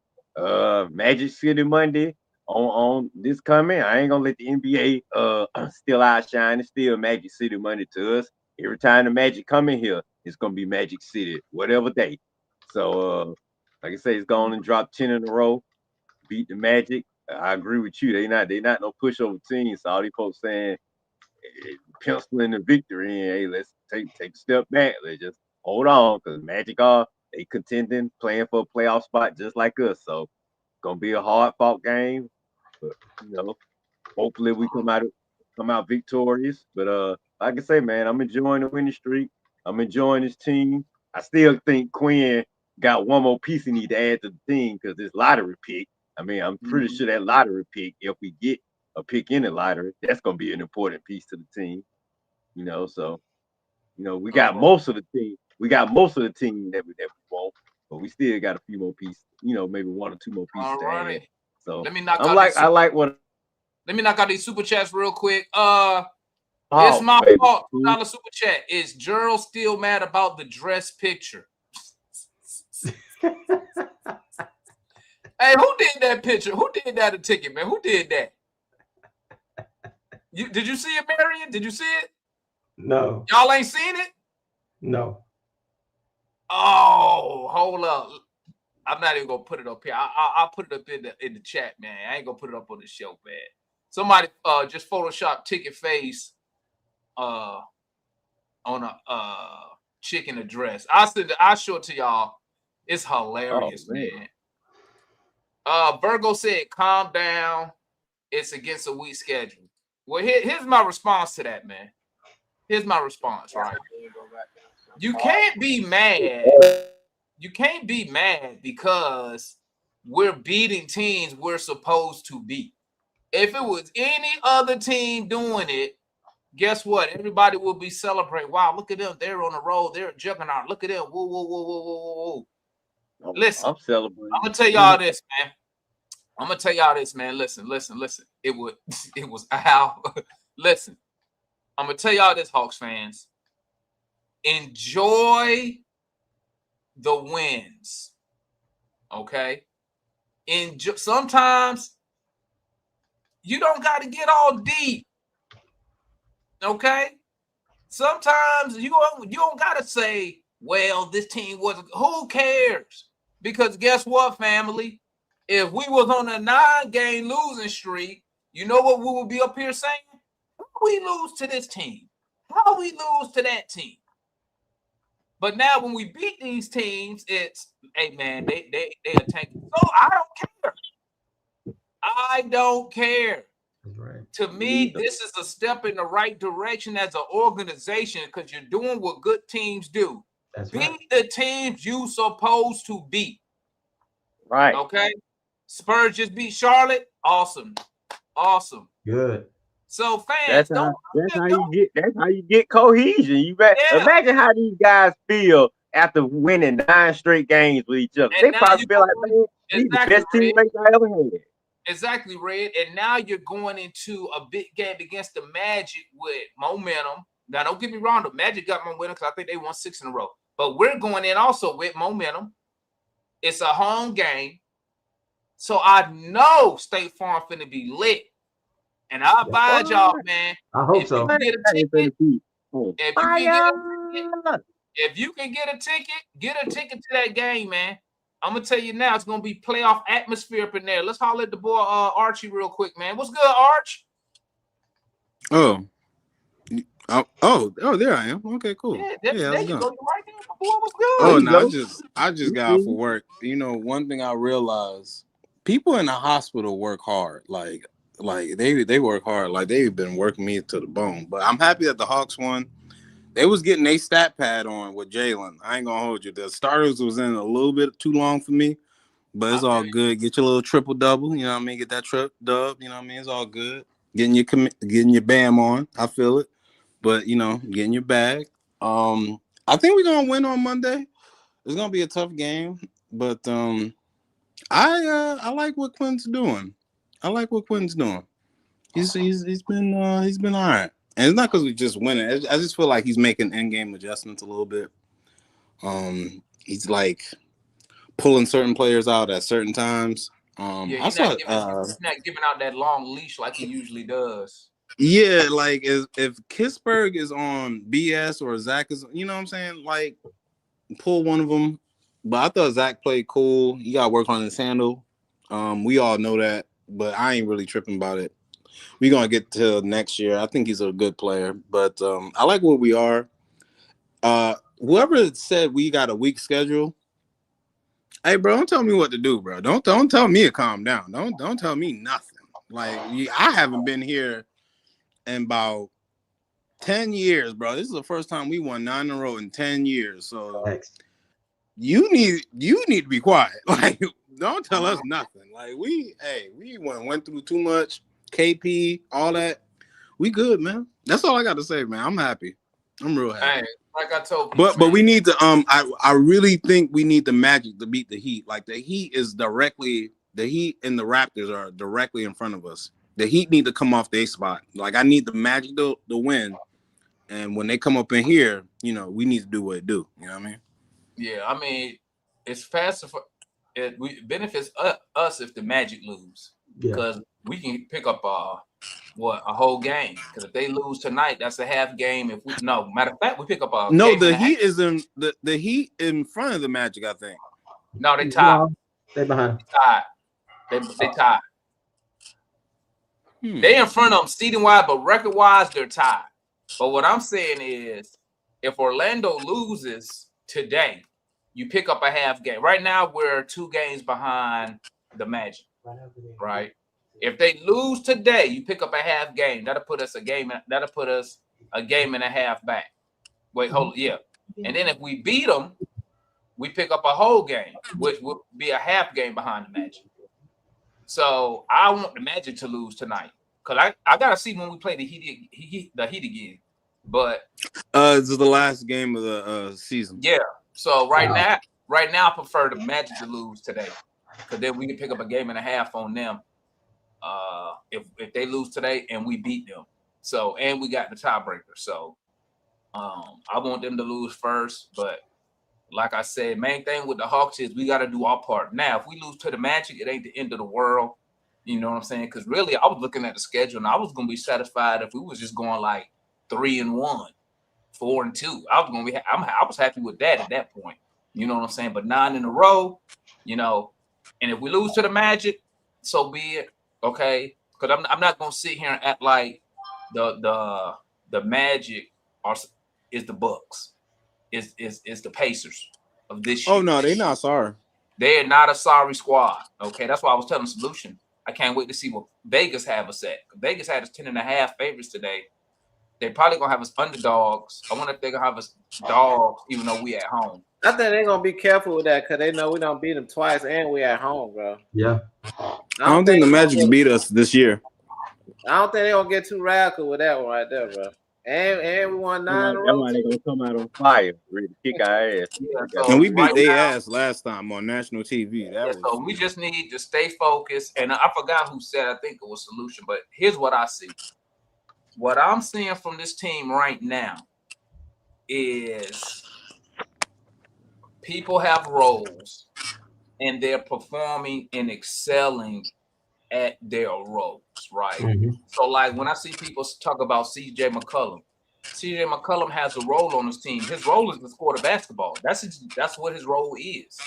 Magic City Monday on this coming. I ain't gonna let the NBA still outshine. It's still Magic City Monday to us. Every time the Magic come in here, it's gonna be Magic City, whatever day. So like I say, it's going and drop 10 in a row, beat the Magic. I agree with you. They not no pushover team. So all these folks saying penciling the victory in. Hey, let's take a step back. Let's just hold on because Magic they contending, playing for a playoff spot just like us. So gonna be a hard fought game. But you know, hopefully we come out victorious. But like I say, man, I'm enjoying the winning streak. I'm enjoying this team. I still think Quinn got one more piece he need to add to the team because this lottery pick. I mean, I'm pretty sure that lottery pick, if we get a pick in the lottery, that's gonna be an important piece to the team. You know, so we got most of the team. We got most of the team that we want, but we still got a few more pieces. You know, maybe 1 or 2 more pieces to add. So let me knock Let me knock out these super chats real quick. It's my fault. $2 super chat. Is Gerald still mad about the dress picture? Hey, who did that picture? Who did that a ticket, man? Who did that? Did you see it, Marion? Did you see it? No. Y'all ain't seen it? No. Oh, hold up. I'm not even gonna put it up here. I'll put it up in the chat, man. I ain't gonna put it up on the show, man. Somebody just Photoshop ticket face on a chicken address. I'll show it to y'all. It's hilarious, man. Virgo said, calm down. It's against a weak schedule. Well, here's my response to that, man. Here's my response, right? You can't be mad. You can't be mad because we're beating teams we're supposed to beat. If it was any other team doing it, guess what? Everybody will be celebrating. Wow, look at them. They're on the road. They're a juggernaut. Look at them. Whoa. Listen, I'm celebrating. I'm going to tell y'all this, man. I'm gonna tell y'all this, man. Listen. It was Al. Listen, I'm gonna tell y'all this, Hawks fans. Enjoy the wins. Okay. Sometimes you don't got to get all deep. Okay. Sometimes you don't got to say, well, this team wasn't. Who cares? Because guess what, family? If we was on a 9-game losing streak, you know what we would be up here saying? How we lose to this team? How we lose to that team? But now when we beat these teams, it's, hey man, they attack. So I don't care. I don't care. Right. To me, this is a step in the right direction as an organization because you're doing what good teams do. That's Beat right. the teams you supposed to beat. Right. Okay. Spurs just beat Charlotte. Awesome. Good. So fans, that's how you get cohesion. You imagine how these guys feel after winning 9 straight games with each other. They probably feel like, man, these the best teammates I ever had. Exactly, Red. And now you're going into a big game against the Magic with momentum. Now, don't get me wrong, the Magic got momentum because I think they won 6 in a row. But we're going in also with momentum. It's a home game. So I know State Farm finna be lit. And I advise y'all, man. I hope so. If you can get a ticket to that game, man. I'm gonna tell you now, it's gonna be playoff atmosphere up in there. Let's holler at the boy Archie real quick, man. What's good, Arch? Oh, there I am. Okay, cool. Yeah, there you go. You're right there, my boy. What's good? Oh no, I just got off of work. You know, one thing I realized: people in the hospital work hard. Like they work hard. Like they've been working me to the bone. But I'm happy that the Hawks won. They was getting a stat pad on with Jalen. I ain't gonna hold you. The starters was in a little bit too long for me, but it's all good. Get your little triple double. You know what I mean? Get that dub. You know what I mean? It's all good. Getting your bam on. I feel it. But you know, getting your bag. I think we're gonna win on Monday. It's gonna be a tough game, but I like what Quinn's doing. He's been all right. And it's not because we just winning. I just feel like he's making in-game adjustments a little bit. He's like pulling certain players out at certain times. He's not giving out that long leash like he usually does. Yeah, like if Kisberg is on BS or Zach is, you know what I'm saying? Like, pull one of them. But I thought Zach played cool. He got to work on his handle. We all know that, but I ain't really tripping about it. We're going to get to next year. I think he's a good player, but I like where we are. Whoever said we got a weak schedule, hey, bro, don't tell me what to do, bro. Don't tell me to calm down. Don't tell me nothing. Like, I haven't been here in about 10 years, bro. This is the first time we won 9 in a row in 10 years. So you need to be quiet. Like, don't tell us nothing. Like, we went through too much. KP, all that. We good, man. That's all I got to say, man. I'm happy. I'm real happy. Hey, like I told you, but we need to I really think we need the Magic to beat the Heat. Like the Heat and the Raptors are directly in front of us. The Heat need to come off their spot. Like I need the Magic to win. And when they come up in here, you know, we need to do what it do. You know what I mean? Yeah, I mean, it's faster it benefits us if the Magic lose. Because we can pick up a whole game. Because if they lose tonight, that's a half game. Matter of fact, we pick up a the Heat is in the Heat in front of the Magic, I think. No, they tied. They behind. They tied. They in front of them seeding wise, but record wise, they're tied. But what I'm saying is, if Orlando loses today, you pick up a half game. Right now, we're 2 games behind the Magic. Right. If they lose today, you pick up a half game. That'll put us a game and a half back. Wait, hold on. Yeah. And then if we beat them, we pick up a whole game, which would be a half game behind the Magic. So I want the Magic to lose tonight because I gotta see when we play the Heat again. But this is the last game of the season. Yeah. So right now, I prefer the Magic to lose today. because then we can pick up a game and a half on them. If they lose today and we beat them, so and we got the tiebreaker. So I want them to lose first, but like I said, main thing with the Hawks is we got to do our part. Now, if we lose to the Magic, it ain't the end of the world. You know what I'm saying? Because really, I was looking at the schedule and I was gonna be satisfied if we was just going like 3-1, 4-2. I was gonna be. I was happy with that at that point. You know what I'm saying? But 9 in a row, you know, and if we lose to the Magic, so be it. Okay, because I'm not gonna sit here and act like the Magic is the Bucks, is the Pacers of this year. Oh no, they not sorry. They are not a sorry squad. Okay, that's why I was telling Solution. I can't wait to see what Vegas have us at. Vegas had us 10.5 favorites today. They probably gonna have us underdogs. I wonder if they're gonna have us dogs, even though we at home. I think they're gonna be careful with that because they know we don't beat them twice and we at home, bro. Yeah. I don't think the Magic beat us this year. I don't think they're gonna get too radical with that one right there, bro. And we won 9 in a That's row. why they gonna come out on fire, ready to kick our ass. Yeah, so And we beat right their now- ass last time on national TV. That was So we just need to stay focused. And I forgot who said, I think it was Solution, but here's what I see. What I'm seeing from this team right now is people have roles and they're performing and excelling at their roles, right? Mhm. So like when I see people talk about CJ McCollum has a role on his team. His role is to score the basketball. That's what his role is.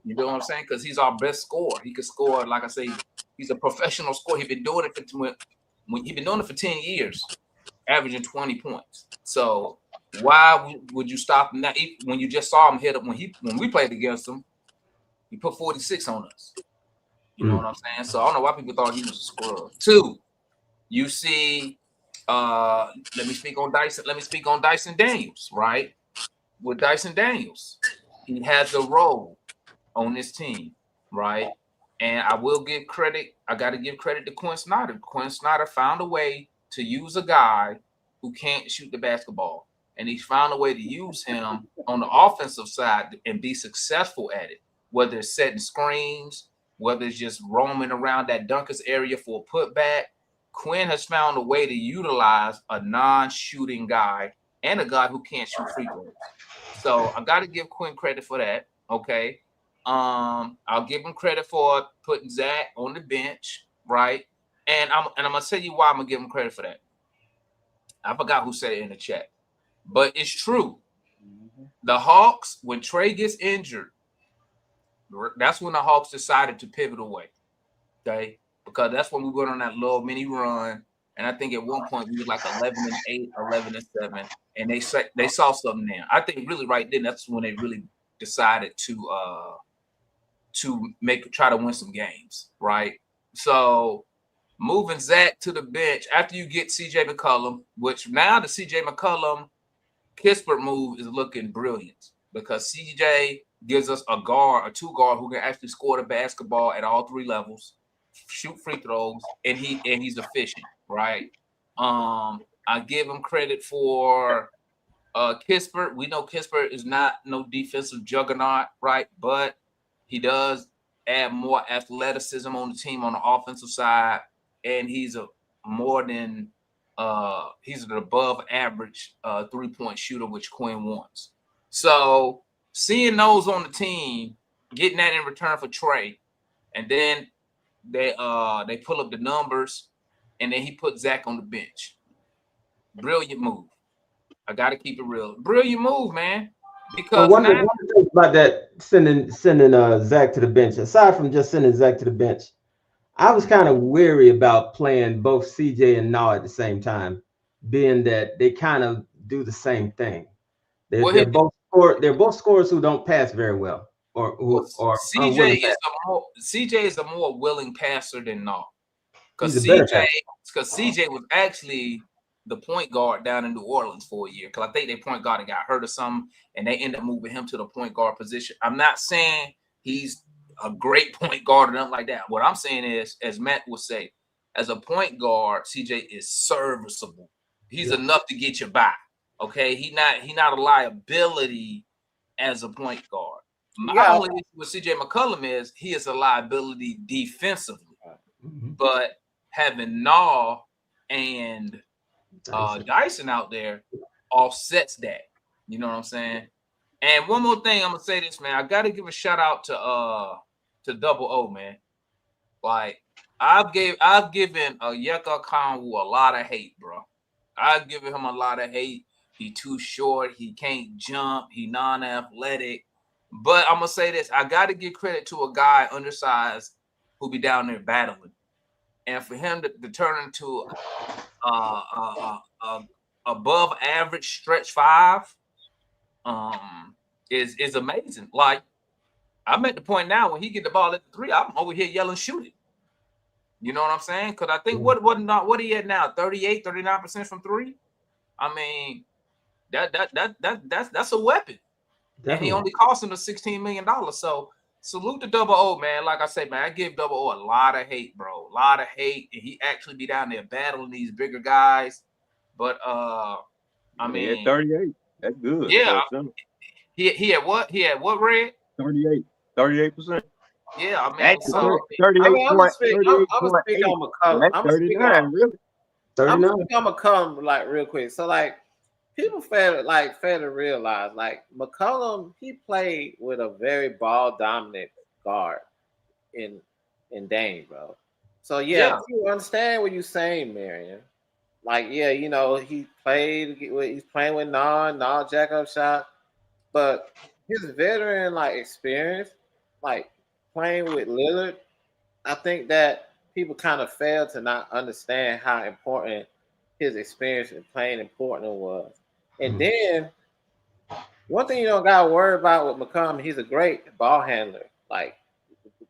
You know what I'm saying? Because he's our best scorer. He could score, like I say, he's a professional scorer. He's been doing it for 10 years, averaging 20 points. So why would you stop him now? When you just saw him hit up when we played against him, he put 46 on us. You know what I'm saying? So I don't know why people thought he was a squirrel. 2, you see, let me speak on Dyson Daniels, right? With Dyson Daniels, he has a role on this team, right? And I will give credit. I got to give credit to Quinn Snyder. Quinn Snyder found a way to use a guy who can't shoot the basketball, and he found a way to use him on the offensive side and be successful at it, whether it's setting screens, whether it's just roaming around that dunkers area for a putback. Quinn has found a way to utilize a non-shooting guy and a guy who can't shoot free throws. So I got to give Quinn credit for that. Okay. I'll give him credit for putting Zach on the bench, right? And I'm gonna tell you why I'm gonna give him credit for that. I forgot who said it in the chat, but it's true. The Hawks, when Trey gets injured, that's when the Hawks decided to pivot away. Okay, because that's when we went on that little mini run, and I think at one point we were like 11-8, 11-7, and they saw something there. I think really right then that's when they really decided to try to win some games, right? So moving Zach to the bench after you get CJ McCollum, which now the CJ McCollum Kispert move is looking brilliant because CJ gives us a two guard who can actually score the basketball at all 3 levels, shoot free throws, and he's efficient, right? I give him credit for Kispert. We know Kispert is not no defensive juggernaut, right? But he does add more athleticism on the team on the offensive side, and he's an above average 3-point shooter, which Quinn wants. So seeing those on the team, getting that in return for Trey, and then they pull up the numbers, and then he put Zach on the bench. Brilliant move. I got to keep it real. Brilliant move, man. Because one thing about that sending Zach to the bench, aside from just sending Zach to the bench, I was kind of weary about playing both CJ and Naw at the same time, being that they kind of do the same thing. They're both scorers who don't pass very well, or CJ is a more willing passer than Naw. Because CJ was actually the point guard down in New Orleans for a year. Because I think their point guard got hurt or something, and they ended up moving him to the point guard position. I'm not saying he's a great point guard or nothing like that. What I'm saying is, as Matt would say, as a point guard, CJ is serviceable. He's enough to get you by. Okay, he's not a liability as a point guard. My only issue with CJ McCollum is he is a liability defensively, but having Naw and Dyson out there offsets that. You know what I'm saying? And one more thing, I'm gonna say this, man. I gotta give a shout out to Double O, man. Like I've given Yeka Konwu a lot of hate, bro. I've given him a lot of hate. He too short. He can't jump. He non-athletic. But I'm gonna say this: I got to give credit to a guy undersized who be down there battling, and for him to turn into above average stretch 5, is amazing. Like I'm at the point now when he get the ball at the 3, I'm over here yelling, "Shoot it!" You know what I'm saying? Because I think what he at now, 38, 39% from 3. I mean, that's a weapon. Definitely. And he only cost him $16 million. So salute to Double O, man. Like I said, man, I give Double O a lot of hate, bro. A lot of hate. And he actually be down there battling these bigger guys. But I mean, he had 38. That's good. Yeah. He had what? He had what, Red? 38%. Yeah, I mean, so 38. I'm gonna speak on McCollum. I'm gonna speak on McCollum like real quick. So like people fail to realize like McCollum, he played with a very ball dominant guard in Dame, bro. So yeah, you understand what you're saying, Marion. Like, yeah, you know, he's playing with Nah jack up shot, but his veteran like experience, like playing with Lillard, I think that people kind of fail to not understand how important his experience in playing important was. And then one thing you don't gotta worry about with McCollum, he's a great ball handler. Like,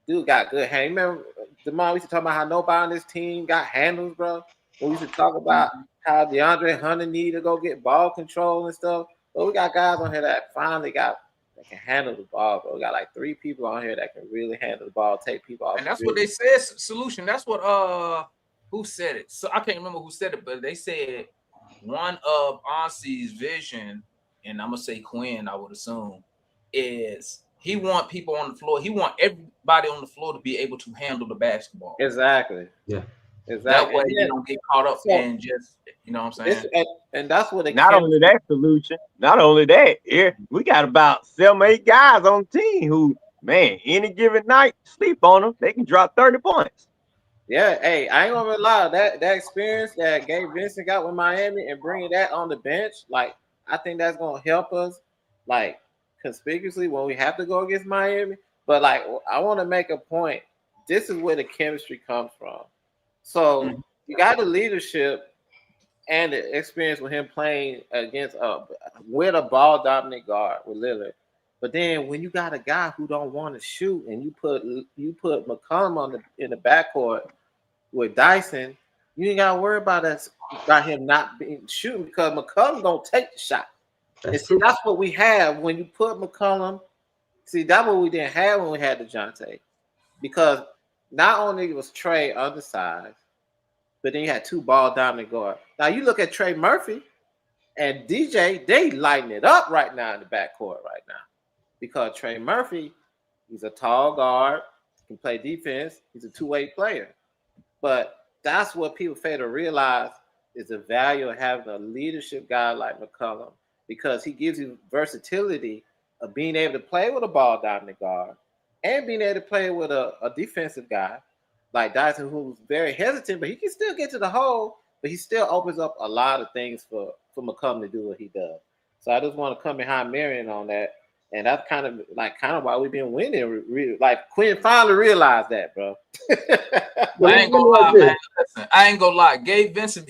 dude got good hand. Remember, DeMar, we used to talk about how nobody on this team got handles, bro. We used to talk about how DeAndre Hunter need to go get ball control and stuff. But we got guys on here that finally that can handle the ball, bro. We got like 3 people on here that can really handle the ball, take people off. And that's what they said, solution. That's what who said it? So I can't remember who said it, but they said one of Auncey's vision, and I'm gonna say Quinn, I would assume, is he want people on the floor. He want everybody on the floor to be able to handle the basketball. Exactly. Yeah. Exactly. That way you don't get caught up and just, you know what I'm saying? And that's what they not only that solution, not only that, we got about 7, 8 guys on the team who, man, any given night, sleep on them, they can drop 30 points. Yeah, hey, I ain't gonna lie. That experience that Gabe Vincent got with Miami and bringing that on the bench, like, I think that's gonna help us, like, conspicuously when we have to go against Miami. But like, I want to make a point. This is where the chemistry comes from. So you got the leadership and the experience with him playing against with a ball dominant guard with Lillard. But then when you got a guy who don't want to shoot and you put McCollum in the backcourt with Dyson, you ain't gotta worry about him not being shooting because McCollum gonna take the shot. That's what we have when you put McCollum. See, that's what we didn't have when we had DeJounte. Because not only was Trey undersized, but then you had 2 ball dominant guards. Now you look at Trey Murphy and DJ, they lighting it up right now in the backcourt right now. Because Trey Murphy, he's a tall guard, can play defense, he's a 2-way player. But that's what people fail to realize is the value of having a leadership guy like McCollum, because he gives you versatility of being able to play with a ball dominant guard and being able to play with a defensive guy like Dyson, who's very hesitant, but he can still get to the hole, but he still opens up a lot of things for McCollum to do what he does. So I just want to come behind Marion on that. And that's kind of why we've been winning. Like, Quinn finally realized that, bro. I ain't gonna lie, man. Listen, I ain't gonna lie. Gabe Vincent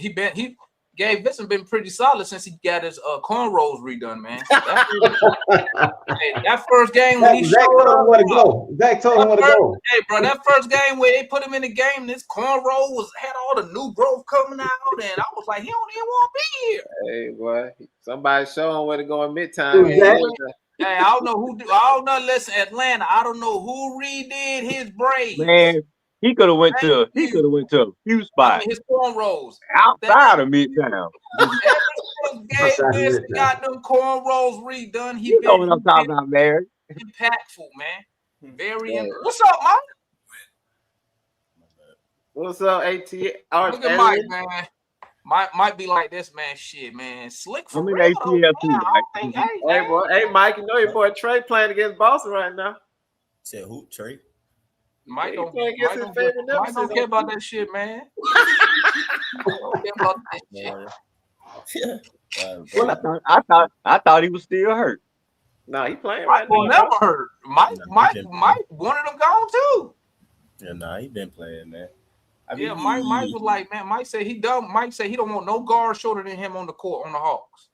been pretty solid since he got his cornrows redone, man. That first game when he Zach showed up, where to go. Zach told him where to go. Hey, bro, that first game where they put him in the game, this cornrow had all the new growth coming out, and I was like, he don't even want to be here. Hey, boy, somebody show him where to go in midtime. Hey, I don't know who. I don't know. Listen, Atlanta. I don't know who redid his braids. Man, he could have went to a few spots. His cornrows outside of Midtown. Gabe got them cornrows redone. You know what I'm talking about, Larry. impactful, man. Very. Yeah. What's up, Mike? What's up, AT? Look at Mike, man. Might be like this, man. Shit, man. Slick for I'm in real. ATL Man. too, I Mike. don't think, Hey, boy. Hey, Mike. You know your boy Trey playing against Boston right now. Said who? Trey? Mike He don't playing against his favorite Mike don't nemesis. care about that shit, man. Don't care about that shit. Well, I thought he was still hurt. No, he playing Mike right will now. never hurt. Mike, one of them gone too. Yeah, nah, he been playing, man. I Yeah, mean, Mike was like, man. Mike said he don't want no guard shorter than him on the court on the Hawks.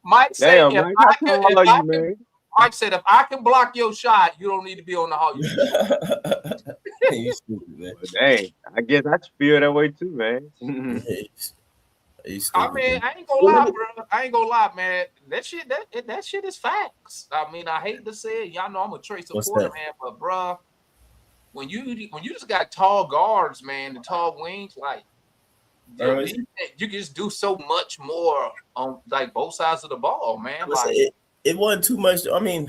Mike said, damn, Mike, how tall are you, man? Mike said, if I can block your shot, you don't need to be on the Hawks. You stupid, man. Dang, I guess I feel that way too, man. I mean, I ain't gonna lie, bro. I ain't gonna lie, man. That shit is facts. I mean, I hate to say it. Y'all know I'm a Trey supporter, man, but bro, when you just got tall guards, man, the tall wings, like you can just do so much more on like both sides of the ball, man. Like it wasn't too much. I mean,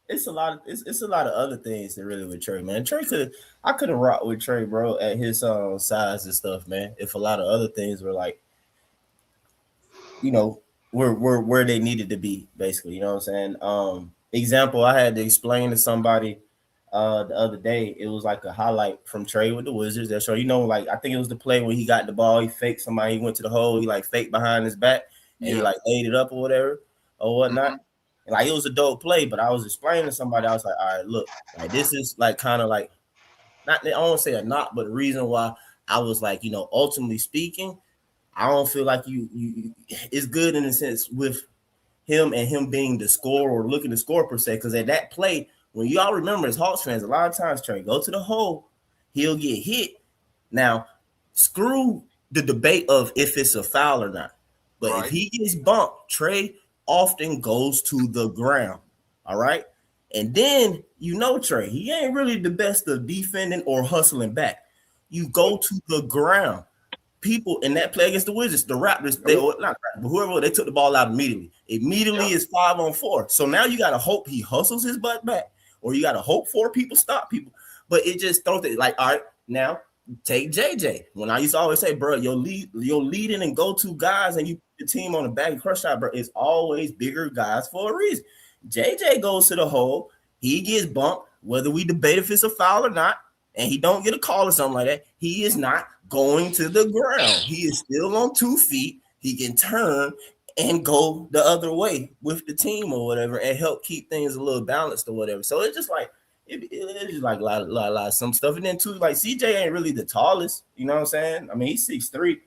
it's a lot of other things that really with Trey, man. I could have rocked with Trey, bro, at his size and stuff, man. If a lot of other things were like, you know, where they needed to be, basically. You know what I'm saying? Example, I had to explain to somebody the other day. It was like a highlight from Trey with the Wizards. That show, you know, like I think it was the play when he got the ball, he faked somebody, he went to the hole, he like faked behind his back, and he like laid it up or whatever or whatnot. Mm-hmm. And like it was a dope play, but I was explaining to somebody, I was like, all right, look, like this is like kind of like not, I don't want to say a knock, but the reason why I was like, you know, ultimately speaking, I don't feel like you it's good in a sense with him and him being the scorer or looking to score per se, because at that play, when y'all remember as Hawks fans, a lot of times Trey go to the hole, he'll get hit. Now, screw the debate of if it's a foul or not, but if he gets bumped, Trey often goes to the ground. All right. And then you know Trey, he ain't really the best of defending or hustling back. You go to the ground. People in that play against the Wizards, the Raptors, whoever, they took the ball out immediately. Is 5-on-4. So now you gotta hope he hustles his butt back, or you gotta hope 4 people stop people. But it just throws it like, all right, now take JJ. When I used to always say, bro, your leading and go-to guys, and you put the team on the back and crush shot, bro, it's always bigger guys for a reason. JJ goes to the hole, he gets bumped, whether we debate if it's a foul or not, and he don't get a call or something like that, he is not going to the ground. He is still on 2 feet. He can turn and go the other way with the team or whatever and help keep things a little balanced or whatever. So it's just like it's just like a lot of some stuff. And then too, like CJ ain't really the tallest, you know what I'm saying? I mean, he's 6'3".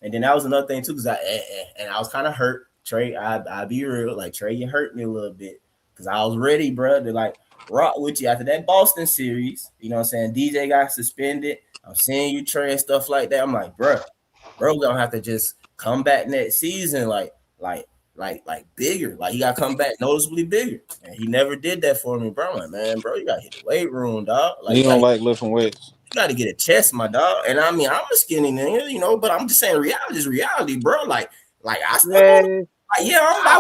And then that was another thing too, because I was kind of hurt. Trey, I be real, like Trey, you hurt me a little bit because I was ready, bro, to like rock with you after that Boston series. You know what I'm saying? DJ got suspended. I'm seeing you, Trey, and stuff like that. I'm like, bro gonna have to just come back next season like bigger. Like he gotta come back noticeably bigger. And he never did that for me, bro. I'm like, man, bro, you gotta hit the weight room, dog. Like, you don't like lifting weights. You gotta get a chest, my dog. And I mean, I'm a skinny nigga, you know, but I'm just saying reality is reality, bro. Like I still I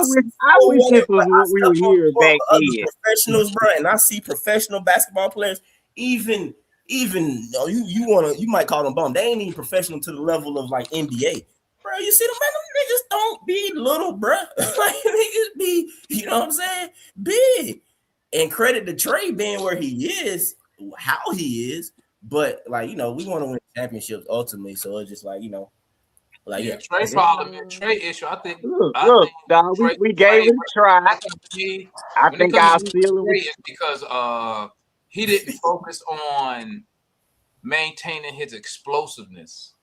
wish this was what we were hearing back then. Professionals, bro, and I see professional basketball players, even you might call them bum. They ain't even professional to the level of like NBA. Bro, you see them, man, them niggas don't be little, bro. Like niggas be, you know what I'm saying, big. And credit to Trey being where he is, how he is, but like, you know, we want to win championships ultimately. So it's just like, you know, like Trey problem and Trey issue. I think dog, we gave him a try. I think I'll feel it is because he didn't focus on maintaining his explosiveness.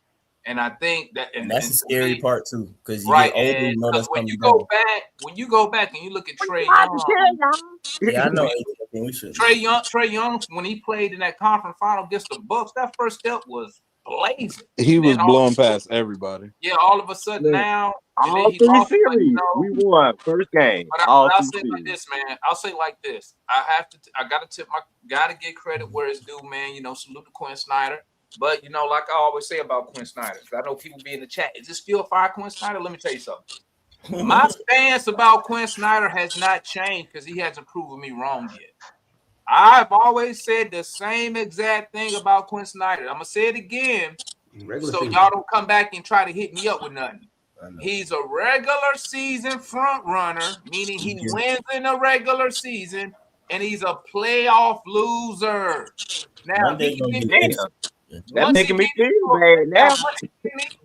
And I think that and that's the scary part too, because you right. get older, you know that's when you go back and you look at Trey Young, yeah, I know. Trey Young, when he played in that conference final against the Bucks, that first step was blazing. He was blowing past everybody. Yeah, all of a sudden now, all 3 series we won first game. I'll say like this, man. I'll say like this. I gotta give credit where it's due, man. You know, salute to Quinn Snyder. But, you know, like I always say about Quinn Snyder, I know people be in the chat, is this still fire Quinn Snyder? Let me tell you something. My stance about Quinn Snyder has not changed because he hasn't proven me wrong yet. I've always said the same exact thing about Quinn Snyder. I'm gonna say it again, so y'all don't come back and try to hit me up with nothing. He's a regular season front runner, meaning he wins in a regular season, and he's a playoff loser. Now he can get That's making me feel bad now.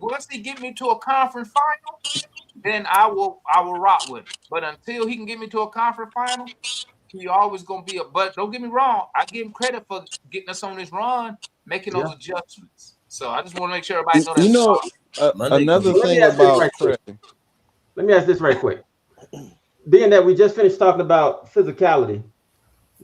Once he get me to a conference final, then I will rock with him. But until he can get me to a conference final, he always gonna be a. But don't get me wrong, I give him credit for getting us on this run, making those adjustments. So I just want to make sure everybody know that. You know, another thing about Trey. Let me ask this right quick. Being that we just finished talking about physicality,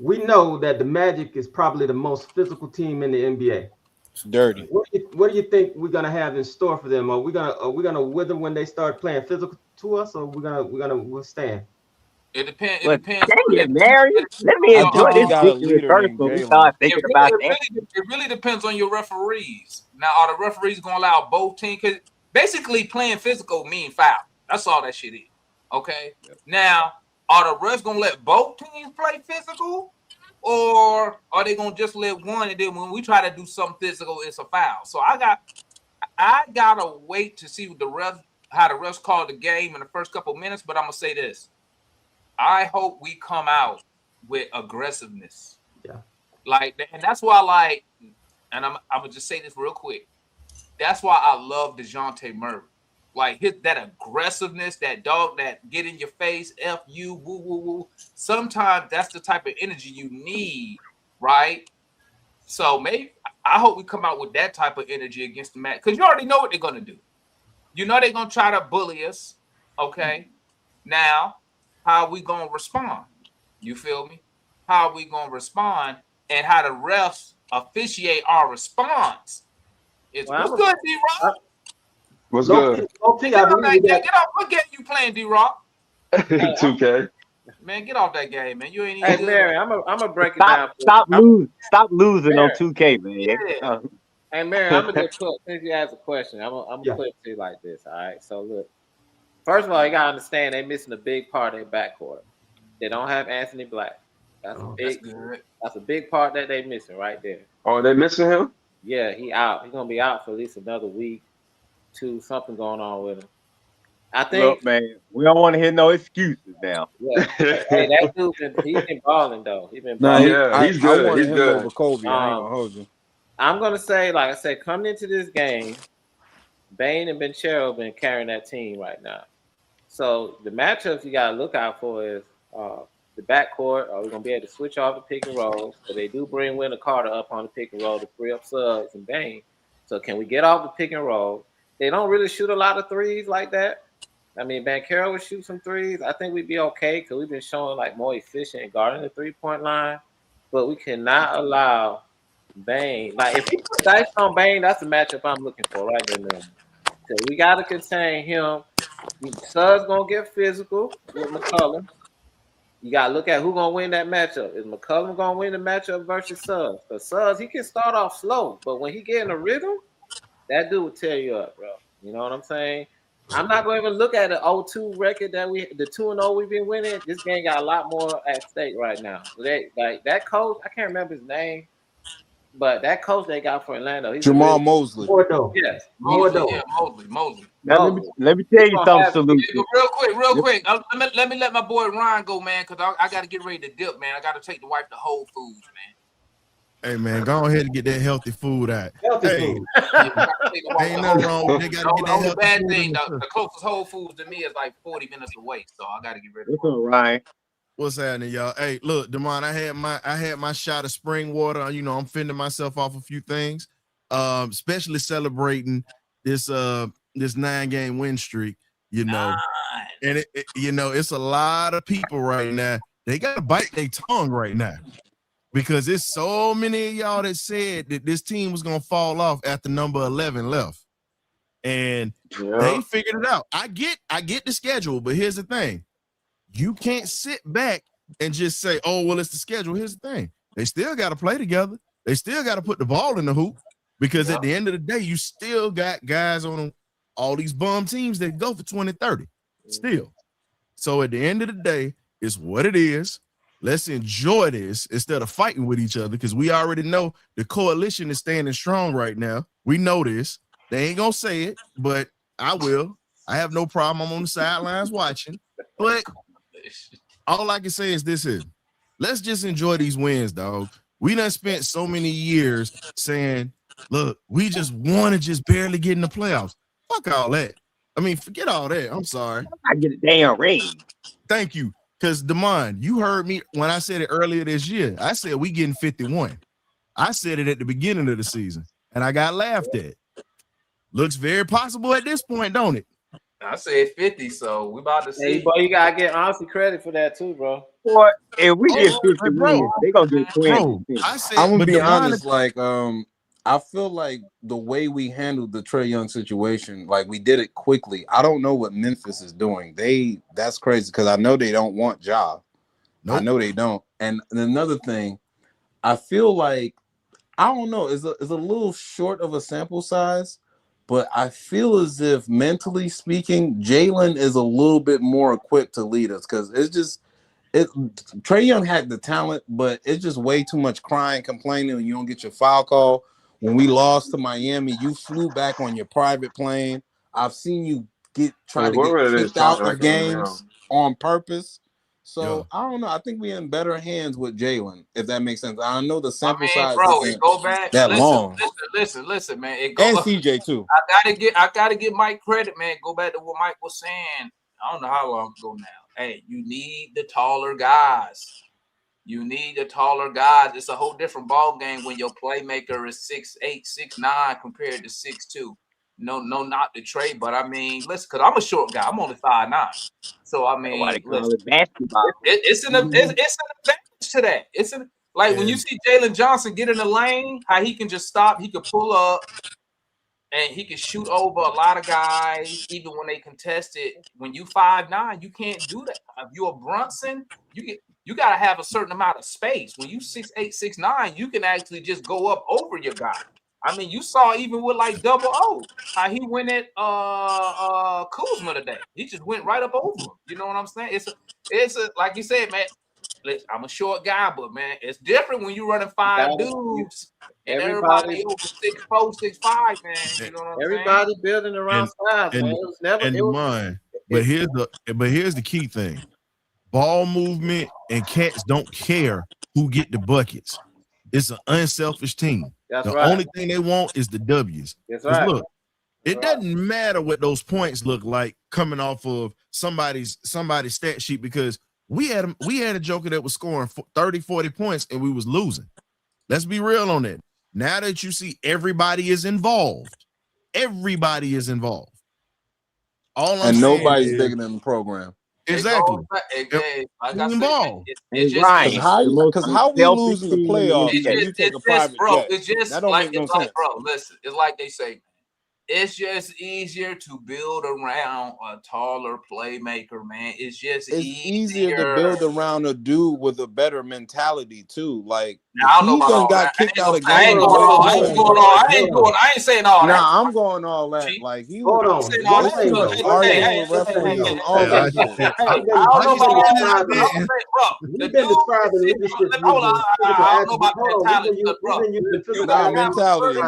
we know that the Magic is probably the most physical team in the NBA. It's dirty. What do you think we're gonna have in store for them? Are we gonna wither when they start playing physical to us, or we're gonna withstand? It depends. It depends. Mary, let me enjoy this victory first before we start thinking about that. It really depends on your referees. Now, are the referees going to allow both teams? Because basically, playing physical mean foul. That's all that shit is. Okay. Now, are the refs going to let both teams play physical, or are they going to just let one, and then when we try to do something physical, it's a foul? So I gotta wait to see how the refs call the game in the first couple of minutes. But I'm gonna say this. I hope we come out with aggressiveness. Yeah. And that's why and I'm gonna just say this real quick. That's why I love DeJounte Murray. That aggressiveness, that dog that get in your face, F you, woo, woo, woo. Sometimes that's the type of energy you need, right? So maybe I hope we come out with that type of energy against the Magic. Because you already know what they're gonna do. You know they're gonna try to bully us. Okay. Now, how are we going to respond? You feel me? How are we going to respond, and how the refs officiate our response? What's good, D-Rock? What's good? Get off. What game you playing, D-Rock? 2K. Man, get off that game, man. You ain't even. Hey, Mary, I'm gonna break it down. Stop losing on 2K, man. Yeah. Hey, Mary, I'm gonna just put, since you asked a question, I'm gonna put it to you like this. All right. So look. First of all, you gotta understand they're missing a big part of their backcourt. They don't have Anthony Black. That's a big part that they're missing right there. Oh, they missing him? Yeah, he out. He's gonna be out for at least another week, 2. Something going on with him. I think. Look, man, we don't want to hear no excuses now. Yeah. Hey, that dude he's been balling though. He's been balling. He's good. He's good. Over Kobe. I ain't gonna hold you. I'm gonna say, like I said, coming into this game, Bane and Banchero been carrying that team right now. So the matchups you gotta look out for is the backcourt. Are we gonna be able to switch off the pick and rolls? So they do bring Wendell Carter up on the pick and roll to free up Suggs and Bane. So can we get off the pick and roll? They don't really shoot a lot of threes like that. I mean, Banchero would shoot some threes. I think we'd be okay because we've been showing more efficient in guarding the 3-point line. But we cannot allow Bane. If you put dice on Bane, that's the matchup I'm looking for right there. So we got to contain him. Suggs gonna get physical with McCollum. You gotta look at who's gonna win that matchup. Is McCollum gonna win the matchup versus Suggs? Because Suggs, he can start off slow, but when he get in a rhythm, that dude will tear you up, bro. You know what I'm saying? I'm not going to even look at the 0-2 record that the 2-0 we've been winning. This game got a lot more at stake right now. That coach, I can't remember his name. But that coach they got for Orlando, he's Jamal Mosley. Yes, Mosley. Now, let me tell you something, Salute. Real quick. Let me let my boy Ryan go, man, because I got to get ready to dip, man. I got to take the wife to Whole Foods, man. Hey, man, go ahead and get that healthy food out. Healthy food. Ain't nothing wrong with it. They got to get that healthy bad food. Thing, the closest Whole Foods to me is 40 minutes away, so I got to get ready. What's up, Ryan? What's happening, y'all? Hey, look, Damon, I had my shot of spring water. You know, I'm fending myself off a few things, especially celebrating this 9-game win streak. You know, and it's a lot of people right now. They got to bite their tongue right now because there's so many of y'all that said that this team was gonna fall off after number 11 left, and they figured it out. I get the schedule, but here's the thing. You can't sit back and just say, oh, well, it's the schedule. Here's the thing. They still got to play together. They still got to put the ball in the hoop because at the end of the day, you still got guys on all these bum teams that go for 20-30. Still. So at the end of the day, it's what it is. Let's enjoy this instead of fighting with each other, because we already know the coalition is standing strong right now. We know this. They ain't gonna say it, but I will. I have no problem. I'm on the sidelines watching. But all I can say is this is, let's just enjoy these wins, dog. We done spent so many years saying, look, we just want to just barely get in the playoffs. Fuck all that. I mean, forget all that. I'm sorry. I get a damn ring. Thank you. Because, Damon, you heard me when I said it earlier this year. I said we getting 51. I said it at the beginning of the season, and I got laughed at. Looks very possible at this point, don't it? I said 50, so we about to see. Hey, boy, you got to get honestly credit for that too, bro. Boy, if we get 50 wins, they going to get 20. Bro, I said, I'm gonna but be Damon, honest. Like, I feel like the way we handled the Trae Young situation, like we did it quickly. I don't know what Memphis is doing. That's crazy because I know they don't want Ja. Nope. I know they don't. And another thing, I feel like I don't know, it's a little short of a sample size, but I feel as if mentally speaking, Jalen is a little bit more equipped to lead us because Trae Young had the talent, but it's just way too much crying, complaining when you don't get your foul call. When we lost to Miami, you flew back on your private plane. I've seen you try to get kicked out of games on purpose. So I don't know. I think we're in better hands with Jalen, if that makes sense. I know the sample size isn't that long. Listen, man. And CJ too. I gotta give Mike credit, man. Go back to what Mike was saying. I don't know how long ago now. Hey, you need the taller guys. You need the taller guys. It's a whole different ball game when your playmaker is 6'8", 6'9" compared to 6'2". No, not the Trae, but I mean, listen, because I'm a short guy. I'm only 5'9". So I mean, listen, it's an advantage to that. When you see Jalen Johnson get in the lane, how he can just stop, he can pull up, and he can shoot over a lot of guys, even when they contest it. When you 5'9", you can't do that. If you're a Brunson, you got to have a certain amount of space. When you 6'8", 6'9", you can actually just go up over your guy. I mean, you saw even with like Double O, how he went at Kuzma today. He just went right up over him. You know what I'm saying? It's a like you said, man. Listen, I'm a short guy, but man, it's different when you're running 5 dudes and everybody over 6'4", 6'5", man. You know what I'm saying? Everybody building around size, man. It was never But here's the key thing. Ball movement and cats don't care who get the buckets. It's an unselfish team. That's the right. only thing they want is the W's. That's right. Look, it doesn't matter what those points look like coming off of somebody's stat sheet, because we had a joker that was scoring 30, 40 points and we was losing. Let's be real on that. Now that you see everybody is involved. All I'm nobody's bigger than the program. Exactly. Involved. Because how we lose in the playoffs? You take a private jet. It's just that don't like, make no sense. Bro, listen. It's like they say, it's just easier to build around a taller playmaker, man. It's easier to build around a dude with a better mentality too. Like, I don't know about got kicked out of game. I ain't saying all that. Nah, I'm going all that. Like, he was arguing with referees and all that shit. I don't know about that. You've been describing leadership. I don't know about mentality, bro.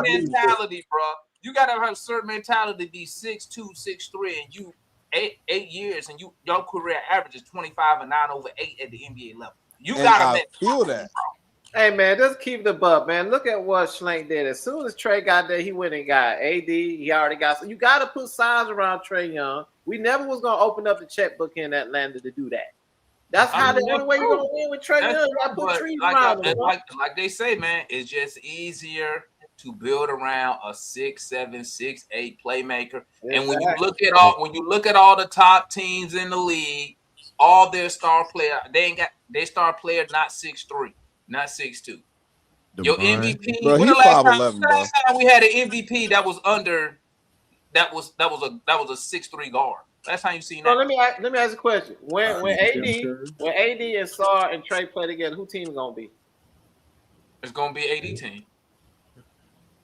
Mentality, bro. You gotta have a certain mentality to be 6'2", 6'3", and you 8 years, and your career average is 25 and 9 over 8 at the NBA level. You gotta feel that. Bro. Hey man, just keep the buck, man. Look at what Schlenk did. As soon as Trae got there, he went and got AD. He already got. So you got to put size around Trae Young. We never was gonna open up the checkbook in Atlanta to do that. That's how the only way you're gonna win with Trae Young. You got to put trees around him. Like they say, man, it's just easier to build around a 6'7", 6'8" playmaker. Exactly. And when you look at all the top teams in the league, all their star player, they star player not 6'3", not 6'2". Your MVP, bro, when he's the last 5'11", time we had an MVP that was under that was a 6'3" guard. Last time you seen that. So let me ask a question. When AD and Sar and Trae play together, who team is gonna be? It's gonna be AD team.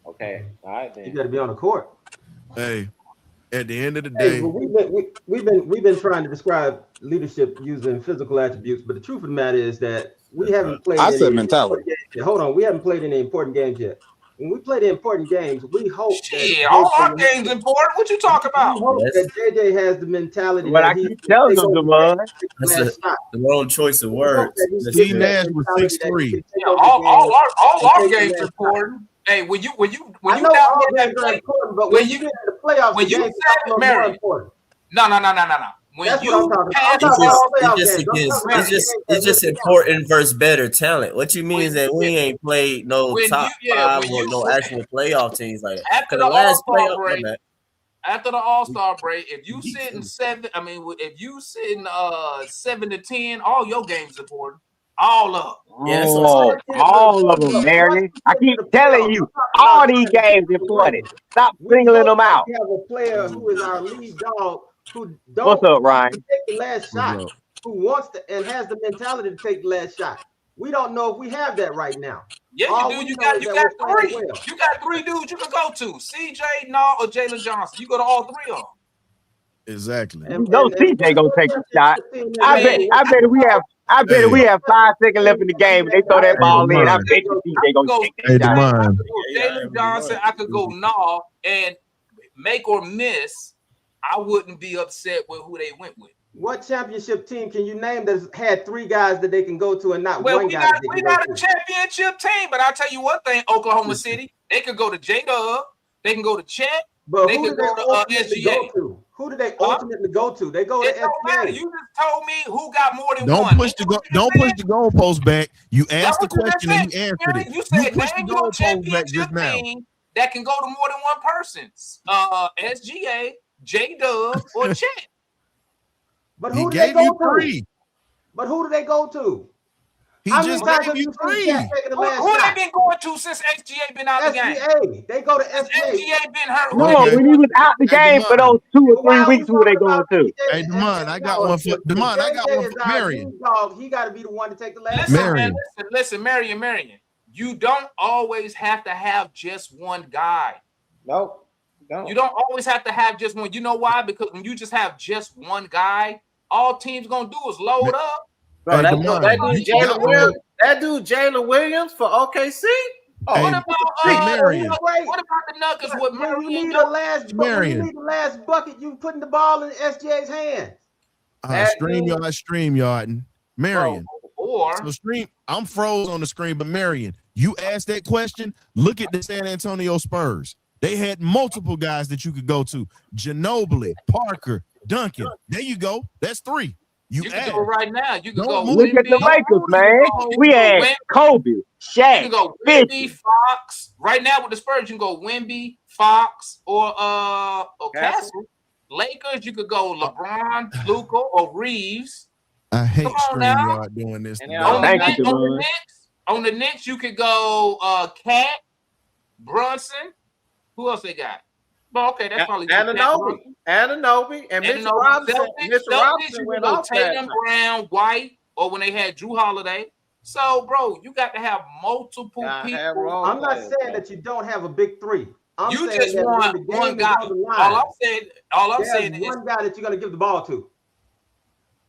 Okay, all right then. You got to be on the court. Hey, at the end of the Hey, day, but we've been trying to describe leadership using physical attributes, but the truth of the matter is that we haven't played I any said important mentality. games yet. Hold on, we haven't played any important games yet. When we play the important games, we hope that Shit, all our games important. What you talking about? we hope that JJ has the mentality What that I he keep telling take them, over the Devon. game, take the That's last shot. the wrong choice of We hope words. that he Mr. gets Steve that Nash was mentality that he 6'3". can take Yeah, over the game all and our take the games last shot. important. Hey, when you I know down all there games that are play, important, but when when you you get to the playoffs, when the you games become said more Mary, important. no. When That's what I'm you talking about. I'm pass talking the about all It's playoff just games. I'm against talking about the games that it's really just count. important versus better talent. What you mean when is that we ain't played no when top you five when or you no actual playoff teams like that. after Because the the last All-Star playoff, my break, bad. after the All-Star break, if you You beat sitting them. 7, I mean, if you sitting 7 to 10, all your games important, all of them. Yeah, that's what I'm saying. Oh, all of them, Marion. I keep telling you, all these games important. Stop We singling hope them that out. we have a player who is our lead dog who What's don't up, want Ryan? to take the last What's shot, up? who wants to and has the mentality to take the last shot. We don't know if we have that right now. Yeah, you All do. we You know got is that we're playing 3. well. You got 3 dudes you can go to: CJ, Naw, or Jalen Johnson. You go to all 3 of them. Exactly. You know CJ gonna take the shot. I mean, I bet Hey, we have 5 seconds left in the game and they throw that hey, ball in. I Demond. bet you I CJ could gonna go take Hey, that shot. CJ, I Demond. could go Yeah, I Jalen already Johnson, know I it. could go Naw, and make or miss, I wouldn't be upset with who they went with. What championship team can you name that's had 3 guys that they can go to and not Well, one guy that they we can go got a to? championship team, but I'll tell you one thing: Oklahoma City, they could go to J-Dub, they can go to Chet, But they who could do they go to ultimately go SGA. to? Who do they ultimately go to? They go to It don't matter. SGA. You just told me who got more than Don't one. push the goalpost back. You That's asked the what you just question and said. he answered it. You You said pushed the name your goalpost back championship just now. team that can go to more than one person. SGA, J-Dub, or Chet. But He who do they gave go you to? 3. But who do they go to? He How many just times gave have you you seen 3. Cat taking the last Who they shot? been going to since SGA been out the game? SGA. They go to Since SGA. SGA been hurt, who No, they been Okay. when he going was to? out the Hey, game for Demond. those 2 or But 3 why are we weeks, who were they talking going about to? Hey, CJ? Demond, I got No, one for if Demond. I got JJ one is for our Marion. lead dog, he got to be the one to take the last Listen, shot. man, Marion. listen, Marion. You don't always have to have just one guy. Nope. You don't always have to have just one. You know why? Because when you just have just one guy, all teams gonna do is load up. Bro, Hey, that Demond, dude you Jalen got one. Williams. That dude Jalen Williams for OKC. Oh, Hey, What hey, about Marion. what about the Nuggets But with when you Murray and need Jokic? when you Marion. need the last bucket, you putting the ball in SGA's hands. that dude, StreamYard. Marion. Or I'm froze on the screen, but Marion, you asked that question. Look at the San Antonio Spurs. They had multiple guys that you could go to. Ginobili, Parker, Duncan. There you go. That's 3. you can go right now. You can Don't go move. Look at the Wemby. Lakers, man. You We can go had Wemby. Kobe, You Shaq, can go Fisher. Wemby, Fox. Right now with the Spurs, you can go Wemby, Fox, or Castle. Lakers, you could go LeBron, Luka, or Reeves. I hate Come on now. StreamYard doing this. And today. they're all Thank you, On the Devon. Knicks, you could go Cat, Brunson. Who else they got? Well, okay, that's probably Ananobi, and Mr. Robinson. Mr. Robinson you went go off that Tatum, time. Brown, White, or when they had Drew Holiday. So, bro, you got to have multiple people. I'm not saying that you don't have a big 3. I'm You saying just that want when the one game is guy. on the line, All I'm there's saying is, one guy that you're going to give the ball to.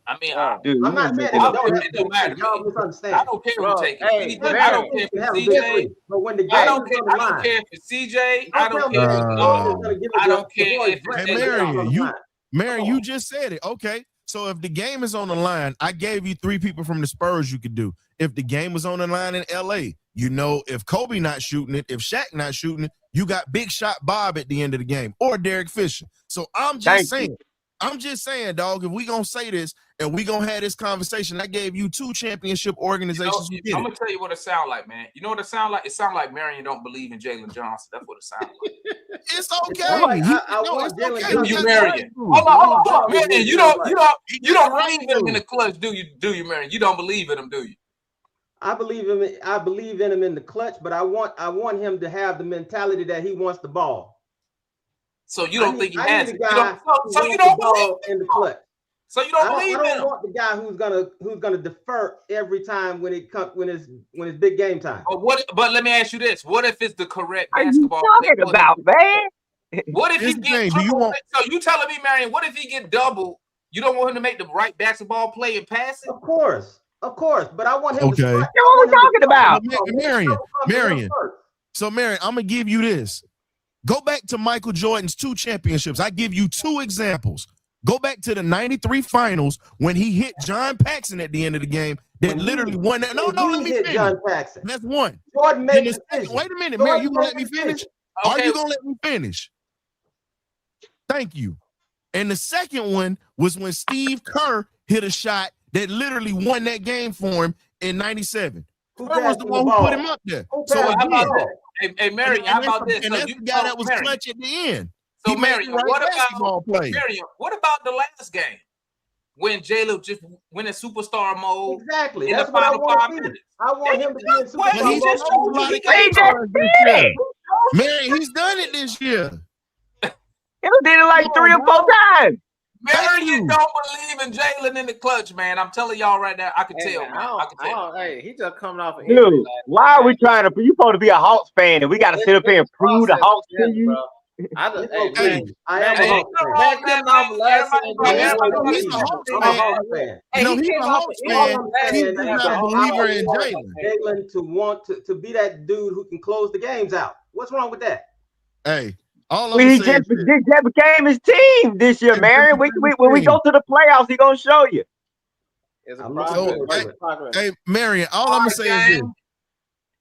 I mean, Dude, I'm not saying that you don't have it don't matter. y'all misunderstand. I don't care who take it. Hey, I don't care You for have a big 3, CJ. but when the game I is don't on care. the I don't line, care for CJ. I don't don't tell me care that for Jordan is Lou. going to give I it don't to care Horace if Grant Hey, when the game is on Marion, the line. you just said it. Okay. So if the game is on the line, I gave you 3 people from the Spurs you could do. If the game was on the line in LA, you know, if Kobe not shooting it, if Shaq not shooting it, you got Big Shot Bob at the end of the game or Derek Fisher. So I'm just saying, dog, if we gonna say this and we gonna have this conversation, I gave you 2 championship organizations who did I'm it. gonna tell you what it sound like, man. You know what it sound like? It sound like Marion don't believe in Jalen Johnson. That's what it sounds like. It's okay. I want It's Jalen okay. Do Johnson you, to Marion? play. Hold on, Marion. You don't He believe got the right in him to. in the clutch, do you, Marion? You don't believe in him, do you? I believe in him in the clutch, but I want him to have the mentality that he wants the ball. So you don't think he has it? So you don't believe in the clutch. So you don't believe I in don't him? want the guy who's gonna defer every time when it's big game time. But let me ask you this: what if it's the correct What are you basketball? talking about, man? What if he Here's the thing, get do you triple? want- So you telling me, Marion, what if he get double? You don't want him to make the right basketball play and pass it? Of course, but I want him Okay. to. What are we talking about? Marion. So, Marion, I'm gonna give you this. Go back to Michael Jordan's 2 championships. I give you 2 examples. Go back to the 93 finals when he hit John Paxson at the end of the game that literally won that. No, let me finish. John Paxson. That's one. Jordan made the Wait a minute, Marion, you gonna let me finish? Are you gonna let me finish? Thank you. And the second one was when Steve Kerr hit a shot that literally won that game for him in 97. Kerr was the one who put him up there. So how again, about that? Hey, Marion, how about this? and So that's you the guy that was Marion. clutch at the end. So He made Marion, the right what basketball about play. Marion? What about the last game when J-Lo just went in superstar mode? Exactly. In That's the what I final want 5 to see. minutes. I want him to be in Well, superstar he just mode. showed you he He got just this did year. it. Man, he's done it this year. He did it like 3 or 4 times. Marion don't believe in Jalen in the clutch, man. I'm telling y'all right now. I can tell, man. I can tell. Hey, he just coming off an Dude, injury. why are we trying to? You supposed to be a Hawks fan, and we got to sit up here and prove the Hawks to you. Bro. I am a Hawks man, coming off last He's a Hawks fan. He's a Hawks fan. He's not a believer in Jalen. Jalen to want to be that dude who can close the games out. What's wrong with that? Hey, all He I'm just saying became his team this year, Marion. When we go to the playoffs, he gonna show you. Hey, Marion, all I'm gonna say is this.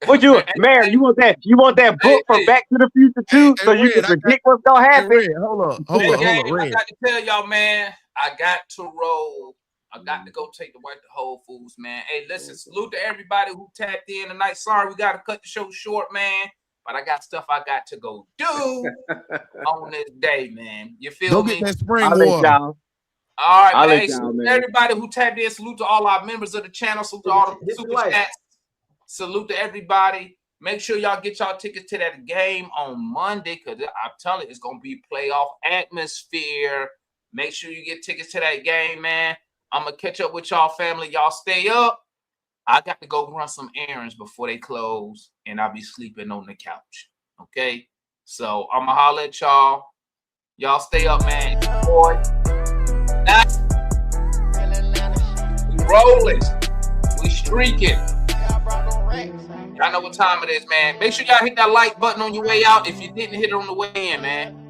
What Marion? You want that book from Back to the Future too, so you can predict what's gonna happen? Hold on, I got to tell y'all, man. I got to roll. I got to go take the wife to Whole Foods, man. Hey, listen, salute to everybody who tapped in tonight. Sorry, we got to cut the show short, man. But I got stuff I got to go do on this day, man. You feel me? Go get that spring water. All right, man. Hey, salute to everybody who tapped in. Salute to all our members of the channel. Salute to all the super chats. Salute to everybody. Make sure y'all get y'all tickets to that game on Monday, because I'm telling you, it's going to be playoff atmosphere. Make sure you get tickets to that game, man. I'm going to catch up with y'all, family. Y'all stay up. I got to go run some errands before they close, and I'll be sleeping on the couch. Okay? So I'm going to holler at y'all. Y'all stay up, man. Boy. We rolling. We streaking. Y'all know what time it is, man. Make sure y'all hit that like button on your way out if you didn't hit it on the way in, man.